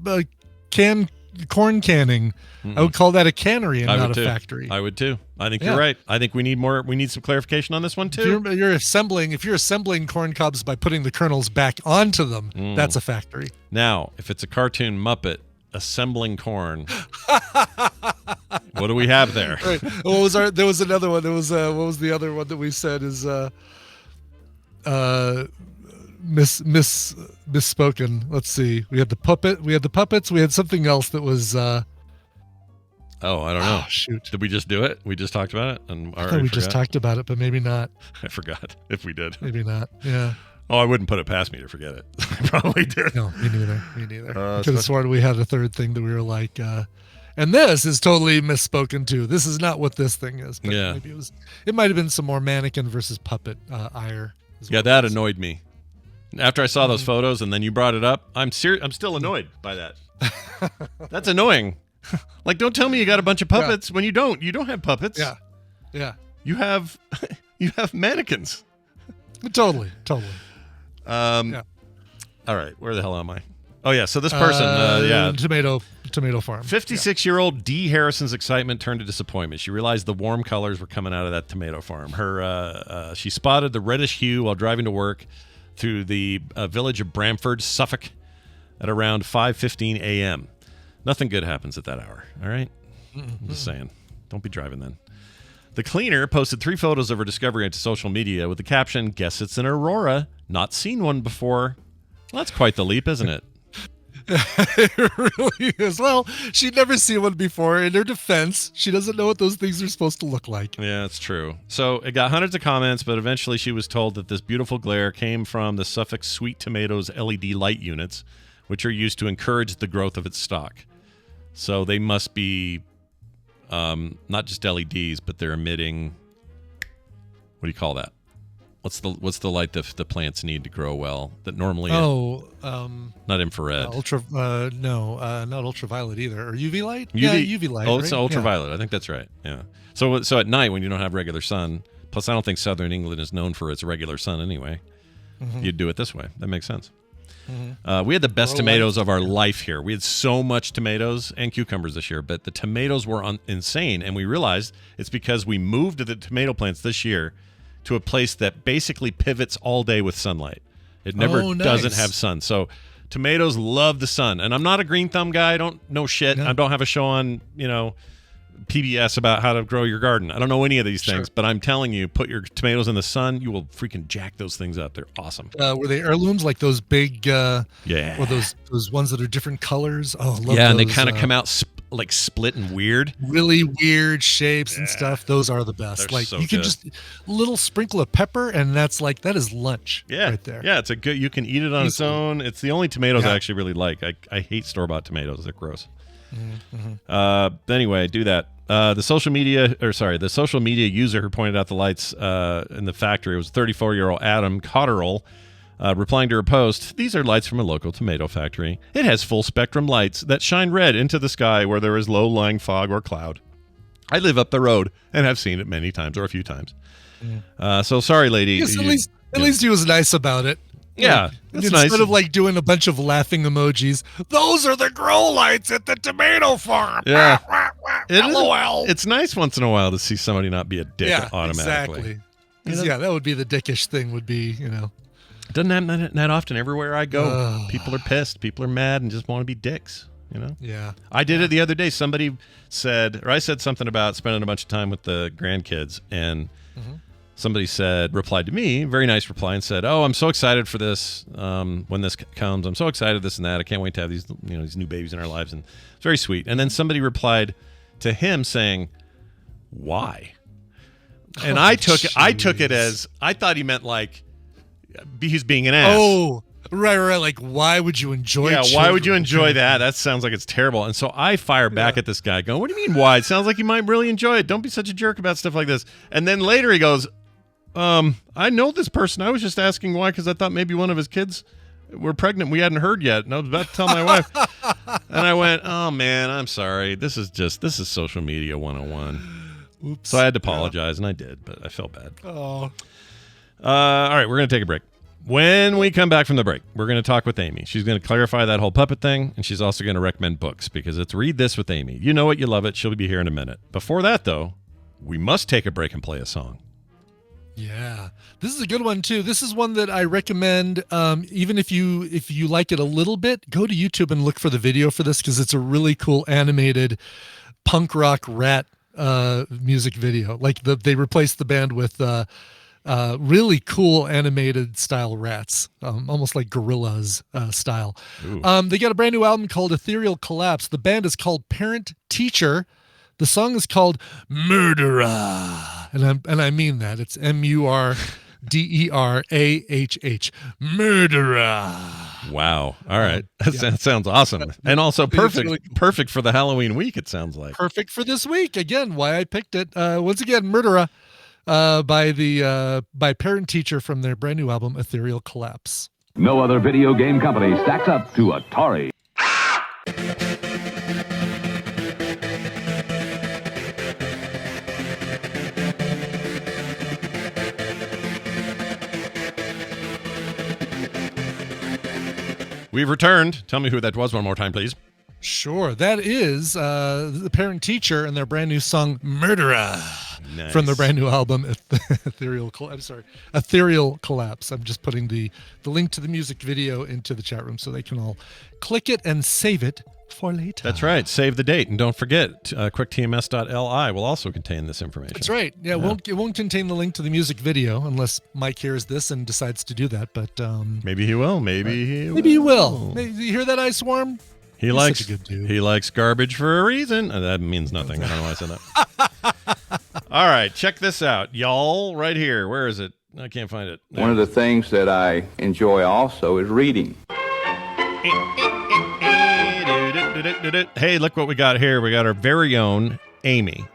corn canning. I would call that a cannery and not a factory. I would too. I think you're right. I think we need some clarification on this one too. If you're assembling corn cobs by putting the kernels back onto them, that's a factory. Now, if it's a cartoon Muppet assembling corn, What do we have there? Right. What was there was another one. There was what was the other one that we said is misspoken. Let's see. We had the puppets. We had something else that was I don't know. Oh, shoot. Did we just do it? We just talked about it? And I thought we just talked about it, but maybe not. I forgot if we did. Maybe not. Yeah. Oh, I wouldn't put it past me to forget it. I probably did. No, me neither. I could have sworn we had a third thing that we were like, and this is totally misspoken too. This is not what this thing is. But yeah. Maybe it might have been some more mannequin versus puppet ire. Yeah, that annoyed me. After I saw those photos and then you brought it up, I'm still annoyed by that. That's annoying. Like, don't tell me you got a bunch of puppets when you don't. You don't have puppets. Yeah. Yeah. You have mannequins. Totally. Yeah. All right, where the hell am I? Oh yeah, so this person, tomato farm. 56-year-old D. Harrison's excitement turned to disappointment. She realized the warm colors were coming out of that tomato farm. She spotted the reddish hue while driving to work through the village of Bramford, Suffolk, at around 5:15 a.m. Nothing good happens at that hour. All right, I'm just saying, don't be driving then. The cleaner posted 3 photos of her discovery onto social media with the caption, "Guess it's an Aurora. Not seen one before." Well, that's quite the leap, isn't it? It really is. Well, she'd never seen one before. In her defense, she doesn't know what those things are supposed to look like. Yeah, that's true. So it got hundreds of comments, but eventually she was told that this beautiful glare came from the Suffolk Sweet Tomatoes LED light units, which are used to encourage the growth of its stock. So they must be not just LEDs, but they're emitting. What do you call that? What's the light the plants need to grow well? That normally not infrared. Not ultraviolet either, or UV light. UV light. Oh, it's right? ultraviolet. I think that's right. Yeah. So at night when you don't have regular sun, plus I don't think Southern England is known for its regular sun anyway. You'd do it this way. That makes sense. We had the best tomatoes of our life here. We had so much tomatoes and cucumbers this year, but the tomatoes were insane, and we realized it's because we moved the tomato plants this year to a place that basically pivots all day with sunlight. It never doesn't have sun. So tomatoes love the sun, and I'm not a green thumb guy. I don't know shit. No. I don't have a show on PBS about how to grow your garden. I don't know any of these things, but I'm telling you, put your tomatoes in the sun, you will freaking jack those things up. They're awesome. Were they heirlooms, like those big or those ones that are different colors? Oh, love those. And they kind of come out like split and weird, really weird shapes and stuff. Those are the best. They're like so you can good. Just little sprinkle of pepper, and that is lunch. Right there. Yeah, it's a good. You can eat it on its own. It's the only tomatoes I actually really like. I hate store-bought tomatoes. They're gross. Anyway, do that. The social media user who pointed out the lights in the factory was 34-year-old Adam Cotterill. Replying to her post, "These are lights from a local tomato factory. It has full spectrum lights that shine red into the sky where there is low-lying fog or cloud. I live up the road and have seen it many times, or a few times. So sorry, lady." Yes, at least he was nice about it. Yeah, it's nice. Instead of like doing a bunch of laughing emojis, those are the grow lights at the tomato farm. Yeah, LOL. It's nice once in a while to see somebody not be a dick automatically. Exactly. That would be the dickish thing. Would be Doesn't happen that often. Everywhere I go, people are pissed. People are mad and just want to be dicks. Yeah. I did it the other day. Somebody said, or I said something about spending a bunch of time with the grandkids, and somebody replied to me, very nice reply, and said, "Oh, I'm so excited for this. When this comes, I'm so excited, this and that. I can't wait to have these, these new babies in our lives." And it's very sweet. And then somebody replied to him saying, "Why?" And I took it as, I thought he meant like he's being an ass. Oh, right. Like, why would you enjoy? Yeah, why would you enjoy that? That sounds like it's terrible. And so I fire back at this guy, going, "What do you mean why? It sounds like you might really enjoy it. Don't be such a jerk about stuff like this." And then later he goes, "I know this person. I was just asking why, because I thought maybe one of his kids were pregnant. We hadn't heard yet. And I was about to tell my wife." And I went, "Oh man, I'm sorry. This is social media 101. Oops. So I had to apologize, and I did, but I felt bad. Oh. All right, we're going to take a break. When we come back from the break, we're going to talk with Amy. She's going to clarify that whole puppet thing, and she's also going to recommend books, because it's Read This with Amy. You know it, you love it. She'll be here in a minute. Before that, though, we must take a break and play a song. Yeah, this is a good one too. This is one that I recommend. Even if you like it a little bit, go to YouTube and look for the video for this, because it's a really cool animated punk rock rat music video. Like they replaced the band with really cool animated style rats, almost like gorillas style. They got a brand new album called Ethereal Collapse. The band is called Parent Teacher. The song is called Murderer, and I mean that. It's MURDERAHH. Murderer. Wow. All right. That sounds awesome. And also perfect for the Halloween week, it sounds like. Perfect for this week. Again, why I picked it. Once again, Murderer by Parent Teacher from their brand new album, Ethereal Collapse. No other video game company stacks up to Atari. We've returned. Tell me who that was one more time, please. Sure. That is the Parent Teacher and their brand new song, Murderer. Nice. From their brand new album, Ethereal Collapse. I'm just putting the link to the music video into the chat room so they can all click it and save it for later. That's right. Save the date. And don't forget, quicktms.li will also contain this information. That's right. Yeah, it won't contain the link to the music video unless Mike hears this and decides to do that. But maybe he will. Maybe he will. Maybe, you hear that, Ice Swarm? He's likes such a good dude. He likes garbage for a reason. That means nothing. I don't know why I said that. All right, check this out, y'all. Right here. Where is it? I can't find it. One of the things that I enjoy also is reading. Hey, look what we got here. We got our very own Amy.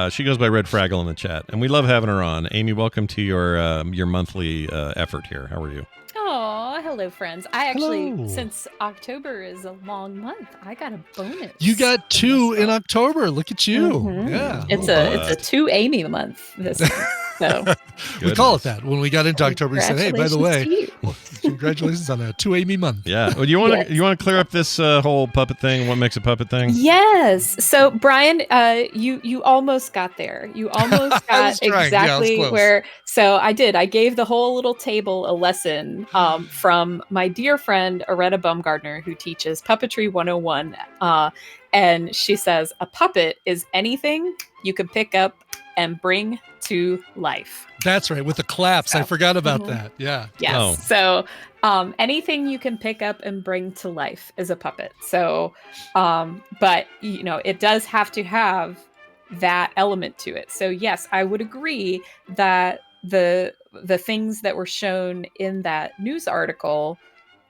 She goes by Red Fraggle in the chat, and we love having her on. Amy, welcome to your monthly effort here. How are you? Oh, hello, friends. I actually, since October is a long month, I got a bonus. You got 2 in October. Look at you. Mm-hmm. Yeah. It's a 2 Amy month this month. So we call it that. When we got into October, we said, hey, by the way, congratulations on a 2 Amy month. Yeah. Well, you want to clear up this whole puppet thing? What makes a puppet thing? Yes. So Brian, you almost got there. You almost got exactly where. So I did. I gave the whole little table a lesson from my dear friend Aretta Baumgartner, who teaches Puppetry 101. And she says a puppet is anything you can pick up and bring to life. That's right. With the claps. I forgot about that. Yeah. Yes. Oh. So anything you can pick up and bring to life is a puppet. So, but it does have to have that element to it. So yes, I would agree that the things that were shown in that news article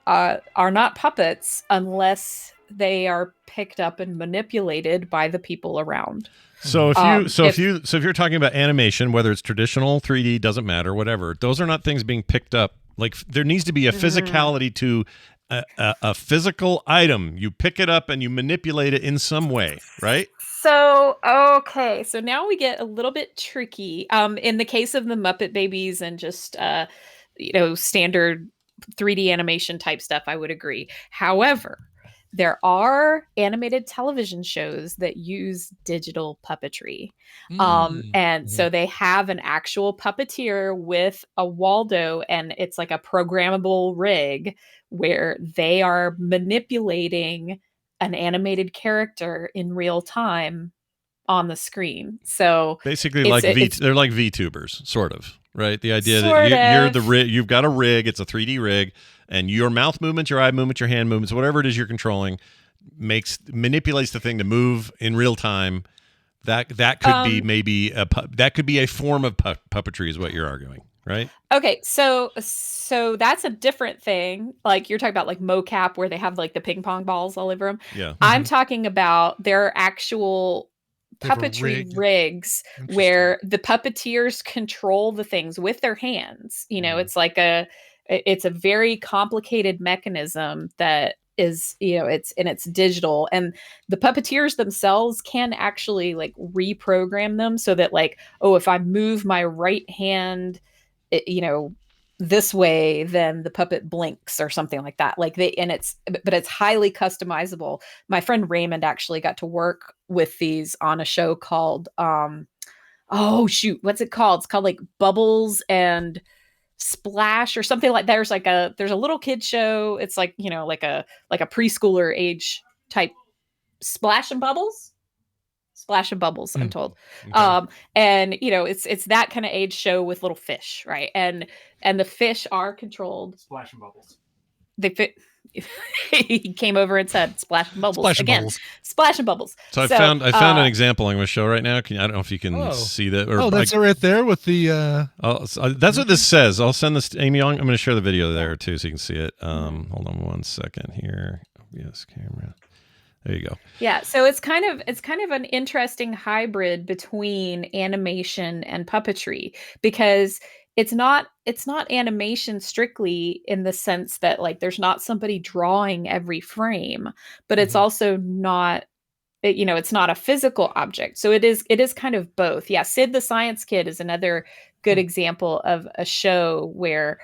are not puppets unless they are picked up and manipulated by the people around. So if you're talking about animation, whether it's traditional, 3D, doesn't matter, whatever, those are not things being picked up. Like there needs to be a physicality to a physical item. You pick it up and you manipulate it in some way, right? So, okay. So now we get a little bit tricky. In the case of the Muppet Babies and just, standard 3D animation type stuff, I would agree. However, there are animated television shows that use digital puppetry. So they have an actual puppeteer with a Waldo, and it's like a programmable rig where they are manipulating an animated character in real time on the screen. So basically they're like VTubers, sort of, right? The idea that you're the rig, you've got a rig, it's a 3D rig, and your mouth movements, your eye movements, your hand movements, whatever it is you're controlling, manipulates the thing to move in real time. That could be maybe that could be a form of puppetry, is what you're arguing, right? Okay, so that's a different thing. Like you're talking about like mocap, where they have like the ping pong balls all over them. Yeah, I'm talking about their actual puppetry rigs where the puppeteers control the things with their hands. It's like it's a very complicated mechanism that is, it's digital, and the puppeteers themselves can actually like reprogram them so that like, if I move my right hand, this way, then the puppet blinks or something like that. But it's highly customizable. My friend Raymond actually got to work with these on a show called, what's it called? It's called like Bubbles and Splash or something like that. There's a little kid show. It's like, like a preschooler age type. Splash and Bubbles. Splash and Bubbles, I'm told. Okay. And it's that kind of age show with little fish, right? And the fish are controlled. Splash and Bubbles. They fit. He came over and said "Splash and Bubbles" Splash and again. Bubbles. Splash and Bubbles. So I found an example I'm going to show right now. I don't know if you can see that. Or that's right there with the. That's what this says. I'll send this to Amy Young. I'm going to share the video there too, so you can see it. Hold on 1 second here. Yes, camera. There you go. Yeah, so it's kind of an interesting hybrid between animation and puppetry, because it's not animation strictly in the sense that like there's not somebody drawing every frame, but it's also not it's not a physical object. So it is kind of both. Yeah, Sid the Science Kid is another good example of a show where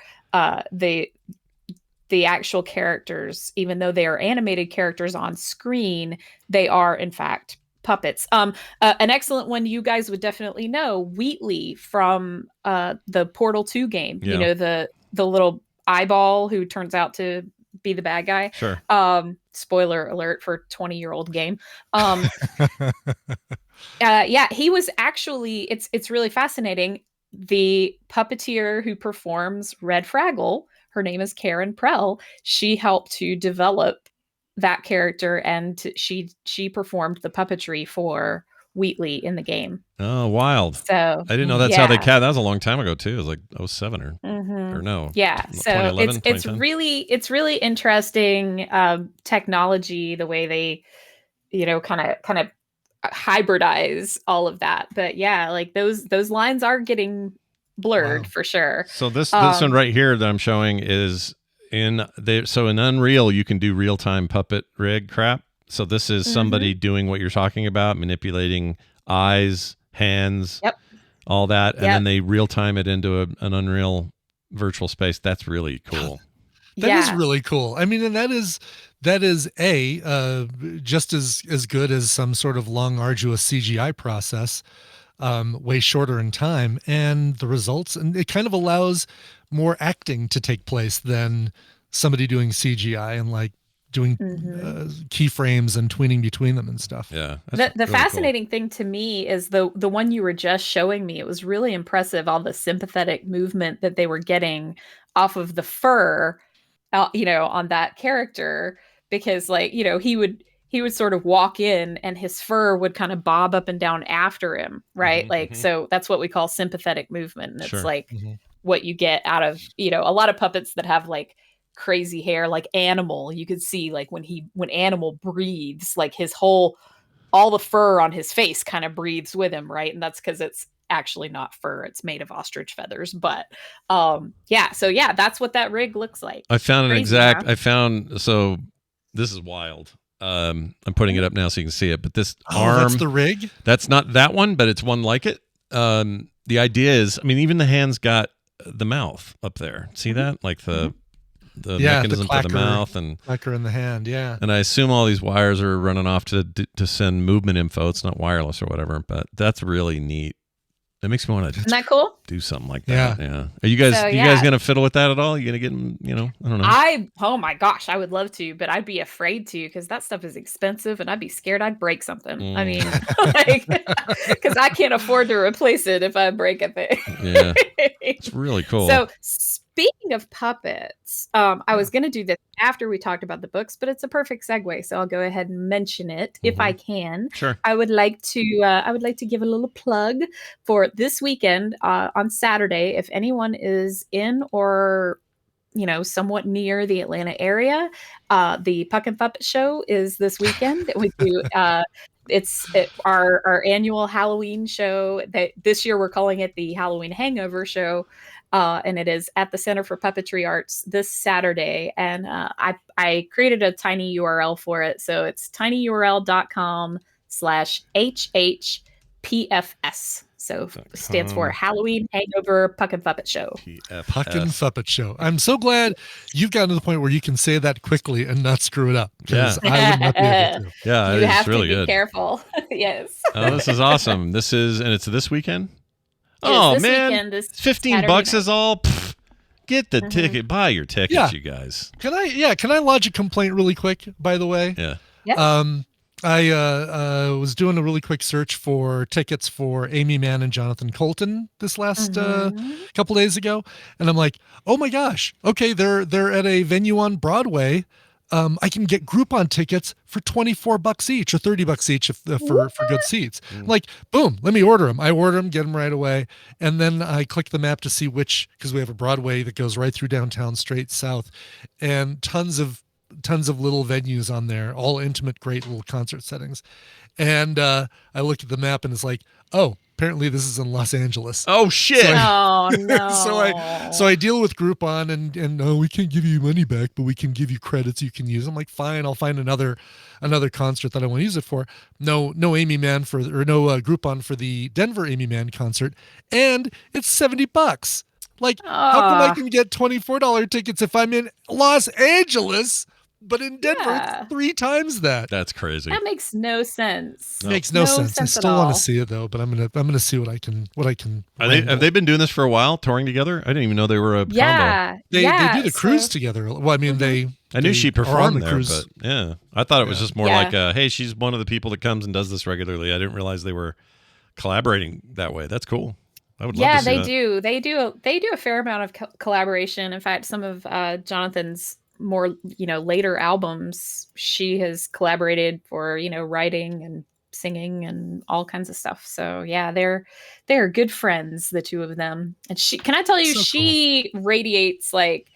the actual characters, even though they are animated characters on screen, they are in fact puppets. An excellent one you guys would definitely know, Wheatley from the Portal 2 game. Yeah. The little eyeball who turns out to be the bad guy. Sure. Spoiler alert for 20-year-old game. Yeah, he was actually, it's really fascinating. The puppeteer who performs Red Fraggle, her name is Karen Prell. She helped to develop that character, and she performed the puppetry for Wheatley in the game. Oh, wild. So I didn't know that's how they that was a long time ago too. It was like 07 or no. Yeah. So it's really interesting technology, the way they kind of hybridize all of that. But yeah, like those lines are getting blurred for sure. So this one right here that I'm showing is in Unreal you can do real-time puppet rig crap. So this is somebody doing what you're talking about, manipulating eyes, hands, all that, and then they real-time it into an Unreal virtual space. That's really cool. That is really cool. I mean, and that is just as good as some sort of long, arduous CGI process, way shorter in time, and the results, and it kind of allows more acting to take place than somebody doing CGI and like doing keyframes and tweening between them and stuff. Yeah. The really fascinating thing to me is the one you were just showing me. It was really impressive, all the sympathetic movement that they were getting off of the fur, on that character, because like, he would sort of walk in and his fur would kind of bob up and down after him. Right. So that's what we call sympathetic movement. And it's like what you get out of, a lot of puppets that have like crazy hair, like Animal. You could see like when Animal breathes, like all the fur on his face kind of breathes with him. Right. And that's because it's actually not fur. It's made of ostrich feathers. But so that's what that rig looks like. I found so this is wild. I'm putting it up now so you can see it, but this arm, that's the rig. That's not that one, but it's one like it. The idea is, I mean, even the hand's got the mouth up there. See that? Like the mechanism for the mouth and clacker in the hand. Yeah. And I assume all these wires are running off to send movement info. It's not wireless or whatever, but that's really neat. That makes me want to. Isn't that cool? Do something like that. Yeah. Are you guys? You guys gonna fiddle with that at all? You gonna get? I don't know. Oh my gosh, I would love to, but I'd be afraid to because that stuff is expensive, and I'd be scared I'd break something. I mean, because I can't afford to replace it if I break a thing. Yeah, it's really cool. So speaking of puppets, I was gonna do this after we talked about the books, but it's a perfect segue, so I'll go ahead and mention it if I can. Sure. I would like to give a little plug for this weekend on Saturday. If anyone is in or somewhat near the Atlanta area, the Puckin Puppet Show is this weekend. We do it's our annual Halloween show. That this year we're calling it the Halloween Hangover Show. And it is at the Center for Puppetry Arts this Saturday. And I created a tiny URL for it. So it's tinyurl.com/HHPFS. So stands for Halloween Hangover Puckin Puppet Show. Puckin Puppet Show. I'm so glad you've gotten to the point where you can say that quickly and not screw it up. Yeah. I would not be able to. Yeah, you have really to be good. careful. Yes. Oh, this is awesome. And it's this weekend? Oh man, weekend, $15 is all. Get the ticket. Buy your tickets, you guys. Can I lodge a complaint really quick? By the way, yeah. Yep. I was doing a really quick search for tickets for Amy Mann and Jonathan Colton this last couple days ago, and I'm like, oh my gosh, okay, they're at a venue on Broadway. I can get Groupon tickets for $24 each or $30 each for good seats. Like, boom, let me order them. I order them, get them right away, and then I click the map to see which, because we have a Broadway that goes right through downtown, straight south, and tons of little venues on there, all intimate, great little concert settings. And I looked at the map and it's like, oh, apparently this is in Los Angeles. Oh shit! Oh no! so I deal with Groupon and oh, we can't give you money back, but we can give you credits you can use. I'm like, fine, I'll find another concert that I want to use it for. No Amy Mann no Groupon for the Denver Amy Mann concert, and it's $70. Like, how come I can get $24 tickets if I'm in Los Angeles? But in Denver, it's 3 times that. That's crazy. That makes no sense. Makes no sense. I still want to see it though, but I'm gonna see what I can. Have they been doing this for a while, touring together? I didn't even know they were a combo. They do the cruise together. Well, I mean, I knew she performed there, cruise. but yeah, I thought it was just more like, hey, she's one of the people that comes and does this regularly. I didn't realize they were collaborating that way. That's cool. I would love to see that. They do a fair amount of collaboration. In fact, some of Jonathan's more later albums, she has collaborated for writing and singing and all kinds of stuff. So yeah, they're good friends, the two of them. And can I tell you, she radiates like,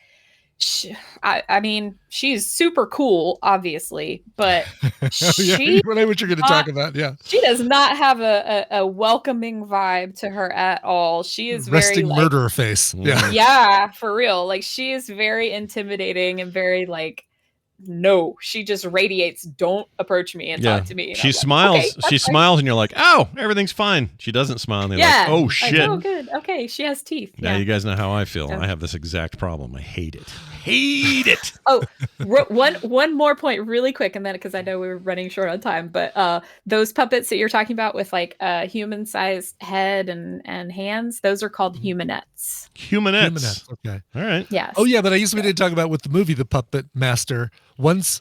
I mean, she's super cool, obviously, but I know what you're going to talk about. Yeah, she does not have a welcoming vibe to her at all. She is resting very murderer face. Yeah, for real. Like, she is very intimidating and very like, no, she just radiates. Don't approach me and talk to me. And she smiles. Like, okay, she smiles, and you're like, "Oh, everything's fine." She doesn't smile, and they're like, "Oh shit!" Like, oh, good. Okay, she has teeth. Now you guys know how I feel. I have this exact problem. I hate it. Hate it. Oh, one more point, really quick, and then because I know we were running short on time, but those puppets that you're talking about with like a human-sized head and hands, those are called humanettes. Humanettes. Okay. All right. Yes. Oh yeah, but I used to talk about with the movie The Puppet Master. Once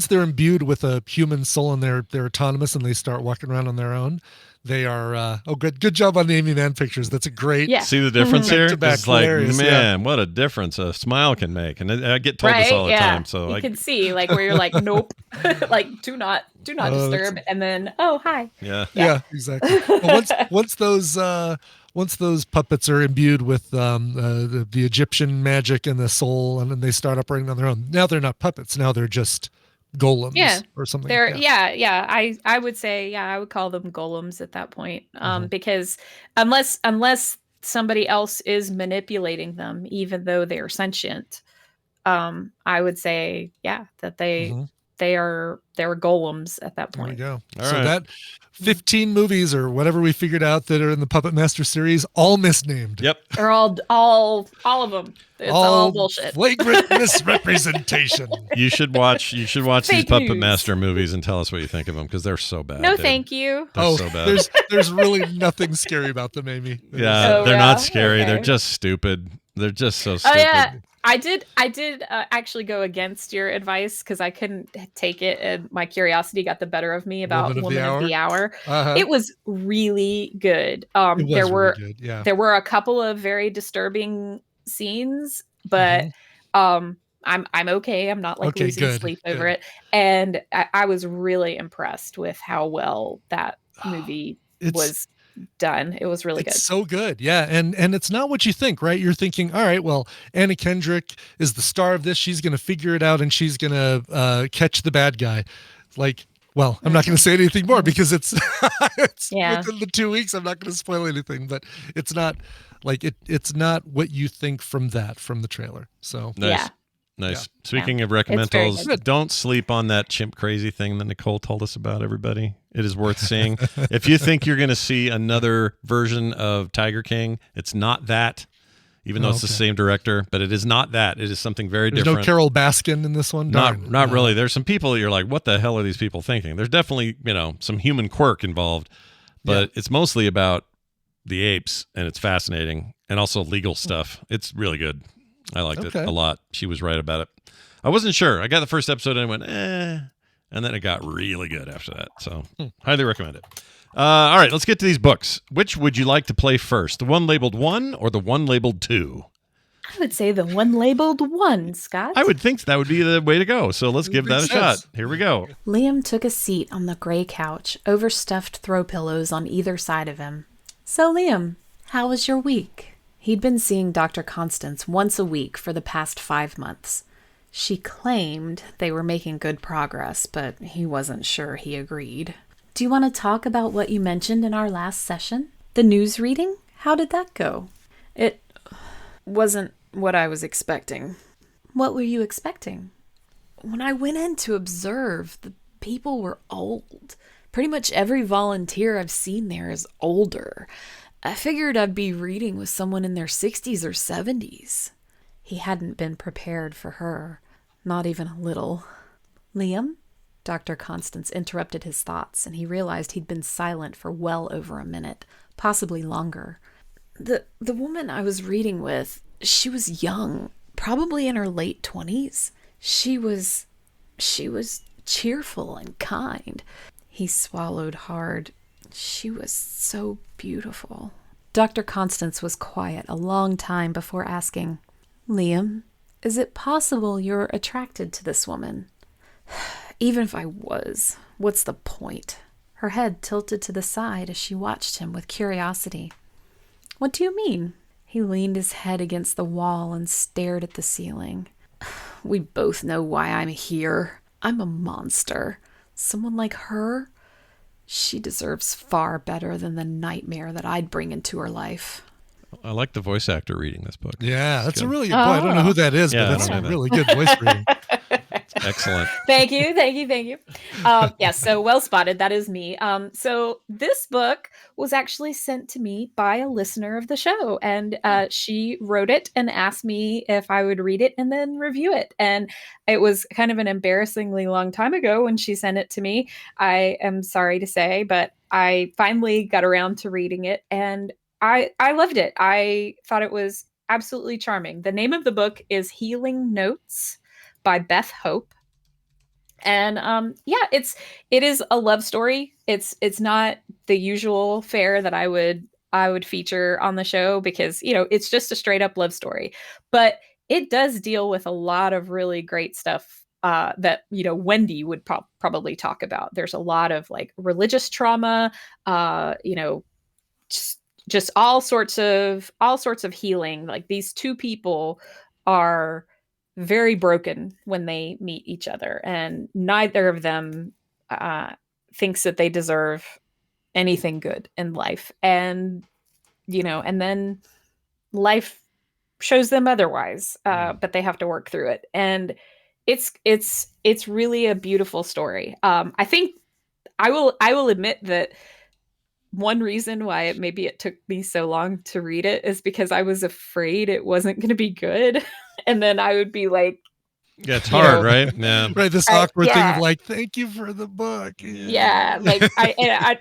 they're imbued with a human soul and they're autonomous and they start walking around on their own, they are good job on the Amy Mann pictures. That's a great See the difference here? It's like, hilarious. man, what a difference a smile can make. And I get told this all the time. So you can see like where you're like, nope, like do not disturb, and then hi. Yeah, exactly. Well, once those puppets are imbued with the Egyptian magic and the soul, and then they start operating on their own. Now they're not puppets. Now they're just golems or something. I would say, I would call them golems at that point. Because unless somebody else is manipulating them, even though they're sentient, I would say, that they're golems at that point. There you go. That 15 movies or whatever we figured out that are in the Puppet Master series, all misnamed. Yep. They're all of them. It's all bullshit. Flagrant misrepresentation. You should watch these Puppet Master movies and tell us what you think of them, because they're so bad. No, thank you. They're so bad. There's really nothing scary about them, Amy. They're not scary. Okay. They're just stupid. They're just so stupid. Oh yeah. I did actually go against your advice because I couldn't take it, and my curiosity got the better of me about Woman of the Hour. It was really good. There were a couple of very disturbing scenes, but I'm okay. I'm not like losing sleep over it, and I was really impressed with how well that movie was done. It was really good. So good. Yeah. And it's not what you think, right? You're thinking, all right, well, Anna Kendrick is the star of this. She's going to figure it out and she's going to catch the bad guy. Like, well, I'm not going to say anything more because it's within the 2 weeks. I'm not going to spoil anything, but it's not like it's not what you think from the trailer. So nice. Nice. Yeah. Speaking of recommendals, don't sleep on that chimp crazy thing that Nicole told us about, everybody. It is worth seeing. If you think you're going to see another version of Tiger King, it's not that, even though it's the same director, but it is not that. It is something very different. No Carol Baskin in this one? Not really. There's some people that you're like, what the hell are these people thinking? There's definitely, some human quirk involved, but it's mostly about the apes, and it's fascinating, and also legal stuff. It's really good. I liked it a lot. She was right about it. I wasn't sure. I got the first episode and I went, and And then it got really good after that. So highly recommend it. All right, let's get to these books. Which would you like to play first? The one labeled 1 or the one labeled 2? I would say the one labeled 1, Scott. I would think that would be the way to go. So let's give that a shot. Here we go. Liam took a seat on the gray couch, overstuffed throw pillows on either side of him. So, Liam, how was your week? He'd been seeing Dr. Constance once a week for the past 5 months. She claimed they were making good progress, but he wasn't sure he agreed. Do you want to talk about what you mentioned in our last session? The news reading? How did that go? It wasn't what I was expecting. What were you expecting? When I went in to observe, the people were old. Pretty much every volunteer I've seen there is older. I figured I'd be reading with someone in their 60s or 70s. He hadn't been prepared for her. Not even a little. Liam? Dr. Constance interrupted his thoughts, and he realized he'd been silent for well over a minute, possibly longer. The woman I was reading with, she was young, probably in her late 20s. She was cheerful and kind. He swallowed hard. She was so beautiful. Dr. Constance was quiet a long time before asking, Liam, is it possible you're attracted to this woman? Even if I was, what's the point? Her head tilted to the side as she watched him with curiosity. What do you mean? He leaned his head against the wall and stared at the ceiling. We both know why I'm here. I'm a monster. Someone like her, she deserves far better than the nightmare that I'd bring into her life. I like the voice actor reading this book. Yeah, that's a really good boy. I don't know who that is, but that's a really good voice reading. Excellent. Thank you. So well spotted. That is me. So this book was actually sent to me by a listener of the show, and she wrote it and asked me if I would read it and then review it. And it was kind of an embarrassingly long time ago when she sent it to me. I am sorry to say, but I finally got around to reading it, and I loved it. I thought it was absolutely charming. The name of the book is Healing Notes by Beth Hope. And it is a love story. It's not the usual fare that I would feature on the show because, it's just a straight up love story. But it does deal with a lot of really great stuff that, Wendy would probably talk about. There's a lot of like religious trauma, just all sorts of healing. Like these two people are very broken when they meet each other, and neither of them thinks that they deserve anything good in life. And and then life shows them otherwise, but they have to work through it. And it's really a beautiful story. I think I will admit that one reason why it took me so long to read it is because I was afraid it wasn't going to be good. And then I would be like, yeah, it's hard, right? Yeah. Right. This awkward thing of like, thank you for the book. Yeah. Like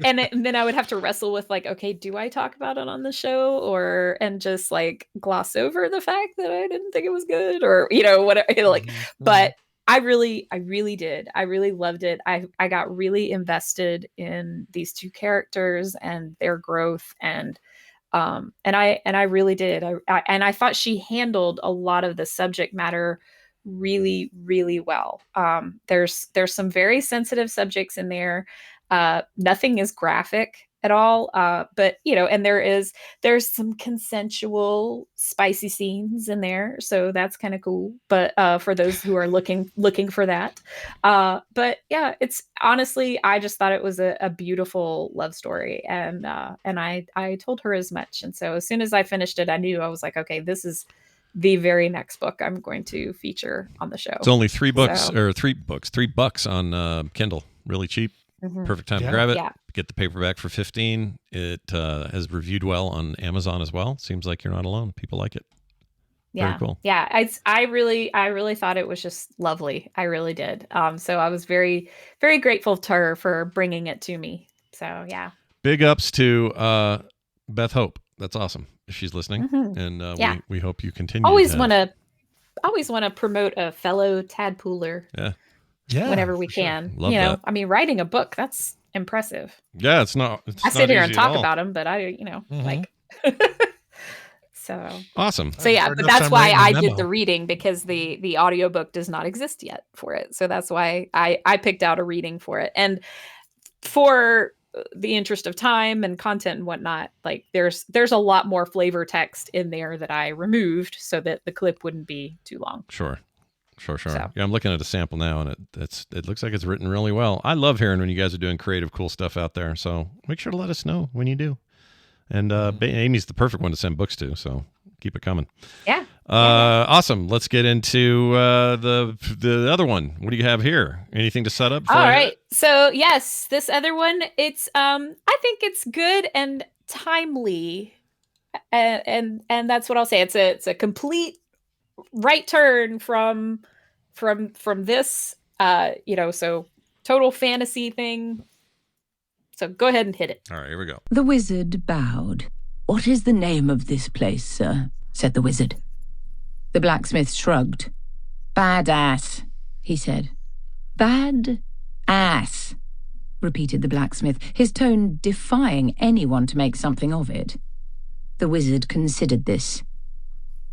and then I would have to wrestle with like, okay, do I talk about it on the show and just like gloss over the fact that I didn't think it was good or, whatever, like, but I really did. I really loved it. I got really invested in these two characters and their growth, and I really did. I thought she handled a lot of the subject matter really, really well. There's some very sensitive subjects in there. Nothing is graphic at all. But and there's some consensual spicy scenes in there. So that's kind of cool. But for those who are looking for that. But yeah, it's honestly, I just thought it was a beautiful love story. And I told her as much. And so as soon as I finished it, I knew, I was like, okay, this is the very next book I'm going to feature on the show. It's only $3 on Kindle. Really cheap. Mm-hmm. Perfect time to grab it. Yeah. Get the paperback for $15. It has reviewed well on Amazon as well. Seems like you're not alone. People like it. Yeah. Very cool. Yeah. I really thought it was just lovely. I really did. So I was very, very grateful to her for bringing it to me. So yeah. Big ups to Beth Hope. That's awesome. She's listening, mm-hmm. And we hope you continue. Always want to promote a fellow tadpooler. Yeah. whenever we can. Love you know, that. I mean, writing a book, that's impressive. Yeah, it's not. I sit here and talk about them, but I, like. So awesome. So yeah, but that's why I did the reading, because the audiobook does not exist yet for it. So that's why I picked out a reading for it. And for the interest of time and content and whatnot, like there's a lot more flavor text in there that I removed so that the clip wouldn't be too long. Sure. So. Yeah, I'm looking at a sample now, and it looks like it's written really well. I love hearing when you guys are doing creative, cool stuff out there. So make sure to let us know when you do. And Amy's the perfect one to send books to, so keep it coming. Yeah. Awesome. Let's get into the other one. What do you have here? Anything to set up? All right. So yes, this other one, it's I think it's good and timely, and that's what I'll say. It's a complete right turn from this so total fantasy thing. So go ahead and hit it. All right, here we go. The wizard bowed. "What is the name of this place, sir?" said the wizard. The blacksmith shrugged. "Badass," he said. "Bad ass," repeated the blacksmith, his tone defying anyone to make something of it. The wizard considered this.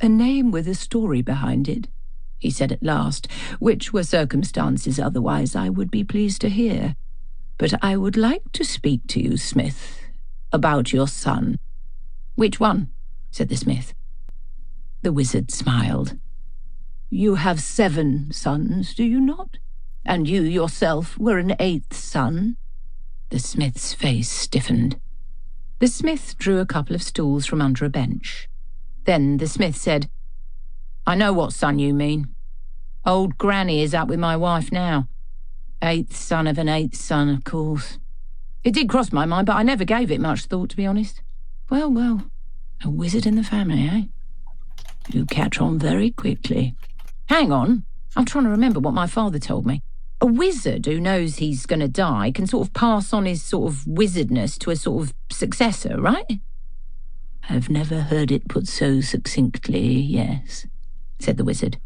"A name with a story behind it," he said at last, "which were circumstances otherwise I would be pleased to hear. But I would like to speak to you, Smith, about your son." "Which one?" said the smith. The wizard smiled. "You have 7 sons, do you not? And you yourself were an 8th son?" The smith's face stiffened. The smith drew a couple of stools from under a bench. Then the smith said, "I know what son you mean. Old Granny is up with my wife now. 8th son of an 8th son, of course. It did cross my mind, but I never gave it much thought, to be honest. Well, a wizard in the family, eh? You catch on very quickly. Hang on, I'm trying to remember what my father told me. A wizard who knows he's going to die can sort of pass on his sort of wizardness to a sort of successor, right?" "I've never heard it put so succinctly, yes," said the wizard.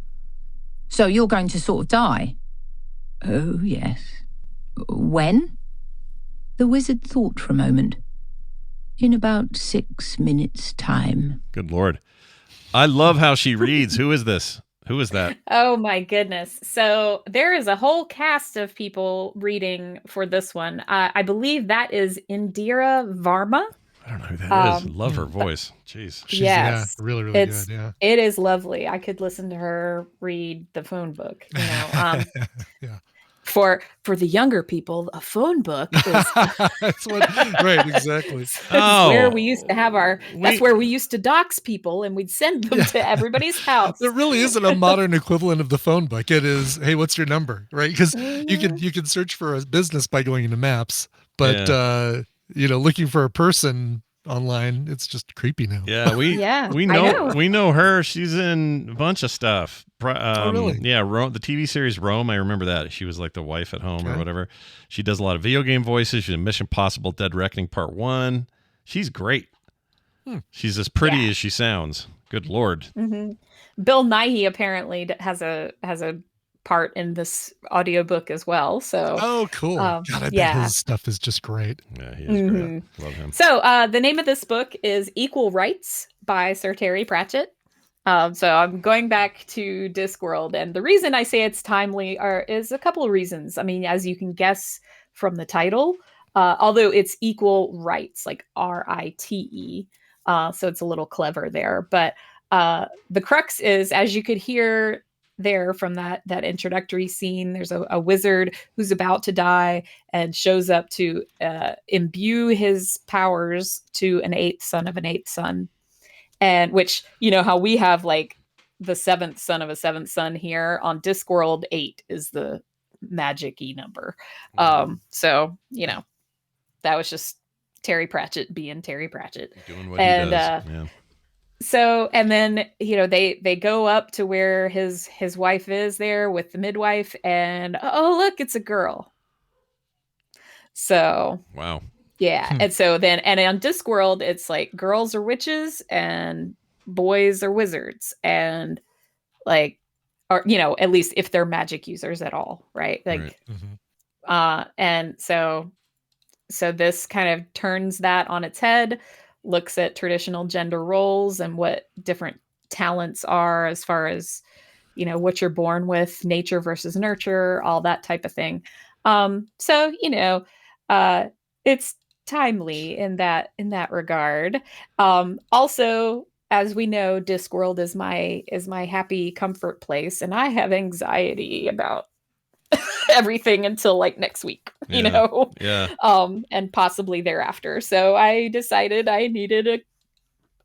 "So you're going to sort of die?" "Oh, yes." "When?" The wizard thought for a moment. "In about 6 minutes' time." Good Lord. I love how she reads. Who is this? Who is that? Oh my goodness. So there is a whole cast of people reading for this one. I believe that is Indira Varma. I don't know who that is. Love her voice. Jeez. Yes. Really good. Yeah. It is lovely. I could listen to her read the phone book. Yeah. For the younger people, a phone book is That's what, right, exactly. That's where we used to have that's where we used to dox people, and we'd send them to everybody's house. There really isn't a modern equivalent of the phone book. It is, hey, what's your number, right? Because you can search for a business by going into maps, but looking for a person online, it's just creepy now. Yeah, we know her. She's in a bunch of stuff. Really? Yeah, the TV series Rome. I remember that. She was like the wife at home or whatever. She does a lot of video game voices. She's in Mission Impossible: Dead Reckoning Part 1. She's great. She's as pretty as she sounds. Good Lord. Mm-hmm. Bill Nighy apparently has a part in this audiobook as well. So cool. God, I bet his stuff is just great. Yeah, he is great. Love him. So the name of this book is Equal Rights by Sir Terry Pratchett. So I'm going back to Discworld, and the reason I say it's timely is a couple of reasons. I mean, as you can guess from the title, although it's equal rights, like RITE, so it's a little clever there. But the crux is, as you could hear there from that introductory scene, there's a wizard who's about to die and shows up to imbue his powers to an 8th son of an 8th son. And which, you know how we have like the 7th son of a 7th son here on Discworld, 8 is the magic-y number. So, that was just Terry Pratchett being Terry Pratchett. Doing what he does. Yeah. So, and then, they go up to where his wife is there with the midwife, and oh, look, it's a girl. So. Wow. Yeah. And so then, and on Discworld, it's like girls are witches and boys are wizards. And like, or, at least if they're magic users at all. Right. Like, Right. And so this kind of turns that on its head, looks at traditional gender roles and what different talents are as far as, what you're born with, nature versus nurture, all that type of thing. It's timely in that regard. Also, as we know, Discworld is my happy comfort place, and I have anxiety about everything until like next week, Yeah. And possibly thereafter. So I decided I needed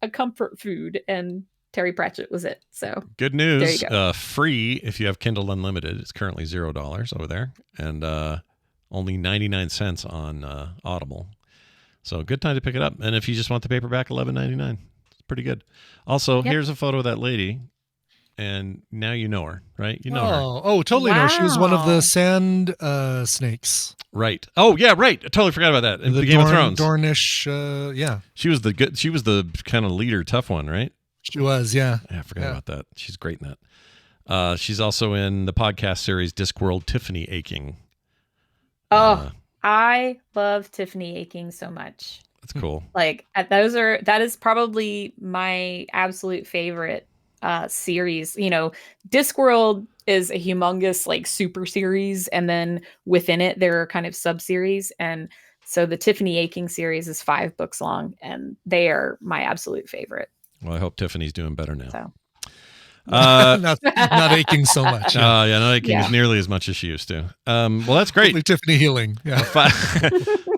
a comfort food, and Terry Pratchett was it. So good news. There you go. Free if you have Kindle Unlimited. It's currently $0 over there, and only 99 cents on Audible. So good time to pick it up. And if you just want the paperback, $11.99. It's pretty good. Also, here's a photo of that lady. And now you know her, right? You know her. Oh, totally know. She was one of the sand snakes. Right. Oh, yeah, right. I totally forgot about that. In the Game of Thrones. Dornish, yeah. She was the kind of leader, tough one, right? She was, yeah. I forgot about that. She's great in that. She's also in the podcast series Discworld, Tiffany Aching. Oh, I love Tiffany Aching so much. That's cool. Like that is probably my absolute favorite series. Discworld is a humongous like super series, and then within it there are kind of sub series, and so the Tiffany Aching series is 5 books long, and they are my absolute favorite. Well, I hope Tiffany's doing better now. So. Not aching so much. Not aching as nearly as much as she used to. Well, that's great. Hopefully Tiffany healing. Yeah.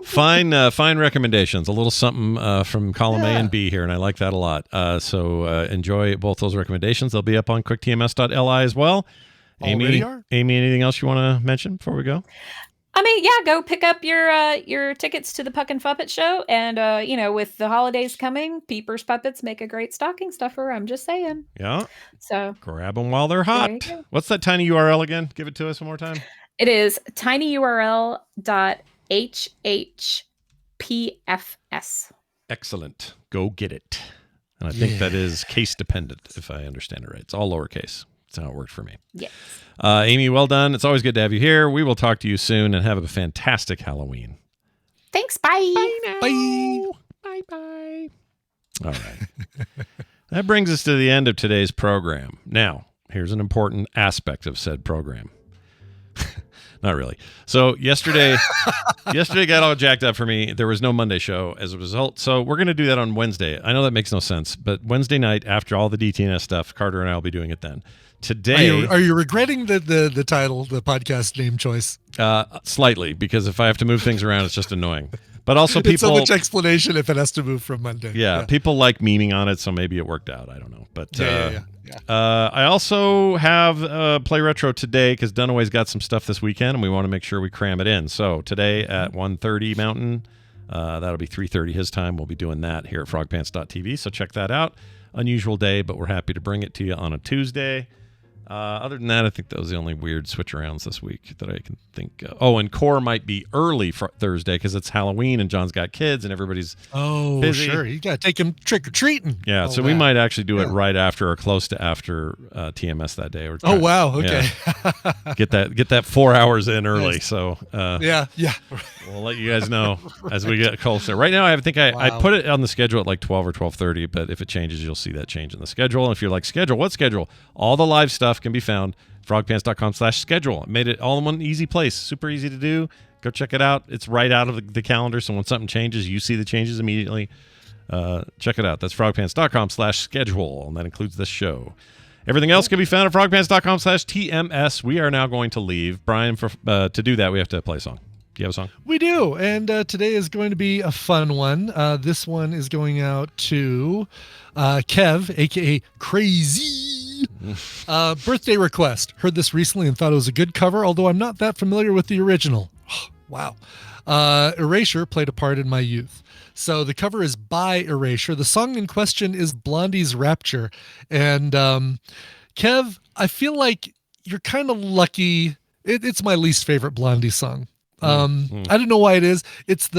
Fine recommendations. A little something from column A and B here, and I like that a lot. So enjoy both those recommendations. They'll be up on quicktms.li as well. Amy, anything else you want to mention before we go? I mean, go pick up your tickets to the Puckin Puppet Show, and with the holidays coming, Peeper's puppets make a great stocking stuffer. I'm just saying. Yeah. So grab them while they're hot. What's that tiny URL again? Give it to us one more time. It is tinyurl.hhpfs. Excellent. Go get it. And I think that is case dependent, if I understand it right. It's all lowercase. That's how it worked for me. Yes. Amy, well done. It's always good to have you here. We will talk to you soon, and have a fantastic Halloween. Thanks. Bye. Bye now. Bye. Bye. All right. That brings us to the end of today's program. Now, here's an important aspect of said program. Not really. So yesterday got all jacked up for me. There was no Monday show as a result. So we're going to do that on Wednesday. I know that makes no sense, but Wednesday night after all the DTNS stuff, Carter and I will be doing it then. Today, are you regretting the title, the podcast name choice? Slightly, because if I have to move things around, it's just annoying. But also people... It's so much explanation if it has to move from Monday. Yeah, people like memeing on it, so maybe it worked out. I don't know. But I also have Play Retro today because Dunaway's got some stuff this weekend, and we want to make sure we cram it in. So today at 1:30 Mountain, that'll be 3:30 his time. We'll be doing that here at frogpants.tv, so check that out. Unusual day, but we're happy to bring it to you on a Tuesday. Other than that, I think those are the only weird switch-arounds this week that I can think of. Oh, and Core might be early for Thursday because it's Halloween and John's got kids and everybody's busy. Sure. You got to take him trick-or-treating. Yeah, so we might actually do it right after or close to after TMS that day. Oh, wow. Okay. Yeah. Get that 4 hours in early. Nice. So yeah. We'll let you guys know as we get closer. Right now, I think I put it on the schedule at like 12 or 12:30, but if it changes, you'll see that change in the schedule. And if you're like, schedule? What schedule? All the live stuff can be found frogpants.com/schedule. It made it all in one easy place. Super easy to do. Go check it out. It's right out of the calendar, so when something changes, you see the changes immediately. Check it out. That's frogpants.com/schedule, and that includes this show. Everything else can be found at frogpants.com/TMS. We are now going to leave. Brian, to do that, we have to play a song. Do you have a song? We do, and today is going to be a fun one. This one is going out to Kev, a.k.a. Crazy. Birthday request. Heard this recently and thought it was a good cover, although I'm not that familiar with the original. Wow. Erasure played a part in my youth. So the cover is by Erasure. The song in question is Blondie's Rapture. And Kev, I feel like you're kind of lucky. It's my least favorite Blondie song. I don't know why it is. It's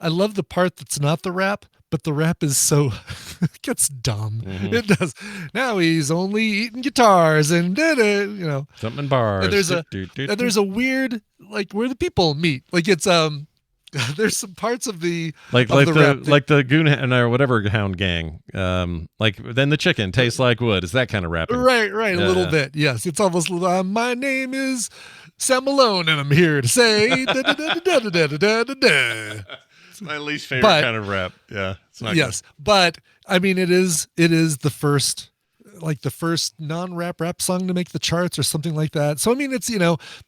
I love the part that's not the rap, but the rap is so it gets dumb. Mm-hmm. It does. Now he's only eating guitars and something in bars. And there's a weird like where the people meet. Like it's there's some parts of the like the goon or whatever hound gang. Like then the chicken tastes like wood. Is that kind of rapping? Right, a little bit. Yes, it's almost. My name is Sam Malone, and I'm here to say. It's my least favorite kind of rap. Yeah, it's not. Yes, but I mean, it is the first. Like the first non-rap song to make the charts or something like that. So I mean, it's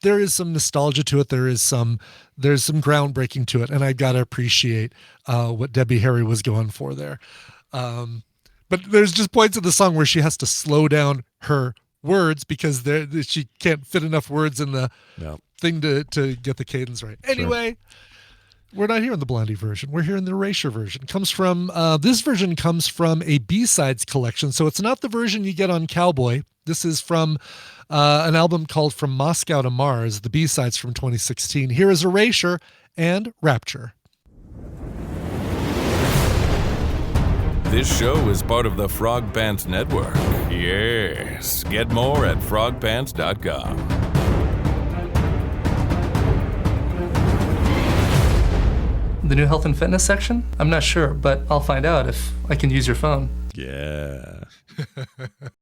there is some nostalgia to it. There's some groundbreaking to it, and I gotta appreciate what Debbie Harry was going for there. But there's just points in the song where she has to slow down her words because she can't fit enough words in the thing to get the cadence right. Anyway. Sure. We're not hearing the Blondie version. We're hearing the Erasure version. This version comes from a B-sides collection, so it's not the version you get on Cowboy. This is from an album called From Moscow to Mars, the B-sides from 2016. Here is Erasure and Rapture. This show is part of the Frog Pants Network. Yes. Get more at frogpants.com. The new health and fitness section? I'm not sure, but I'll find out if I can use your phone. Yeah.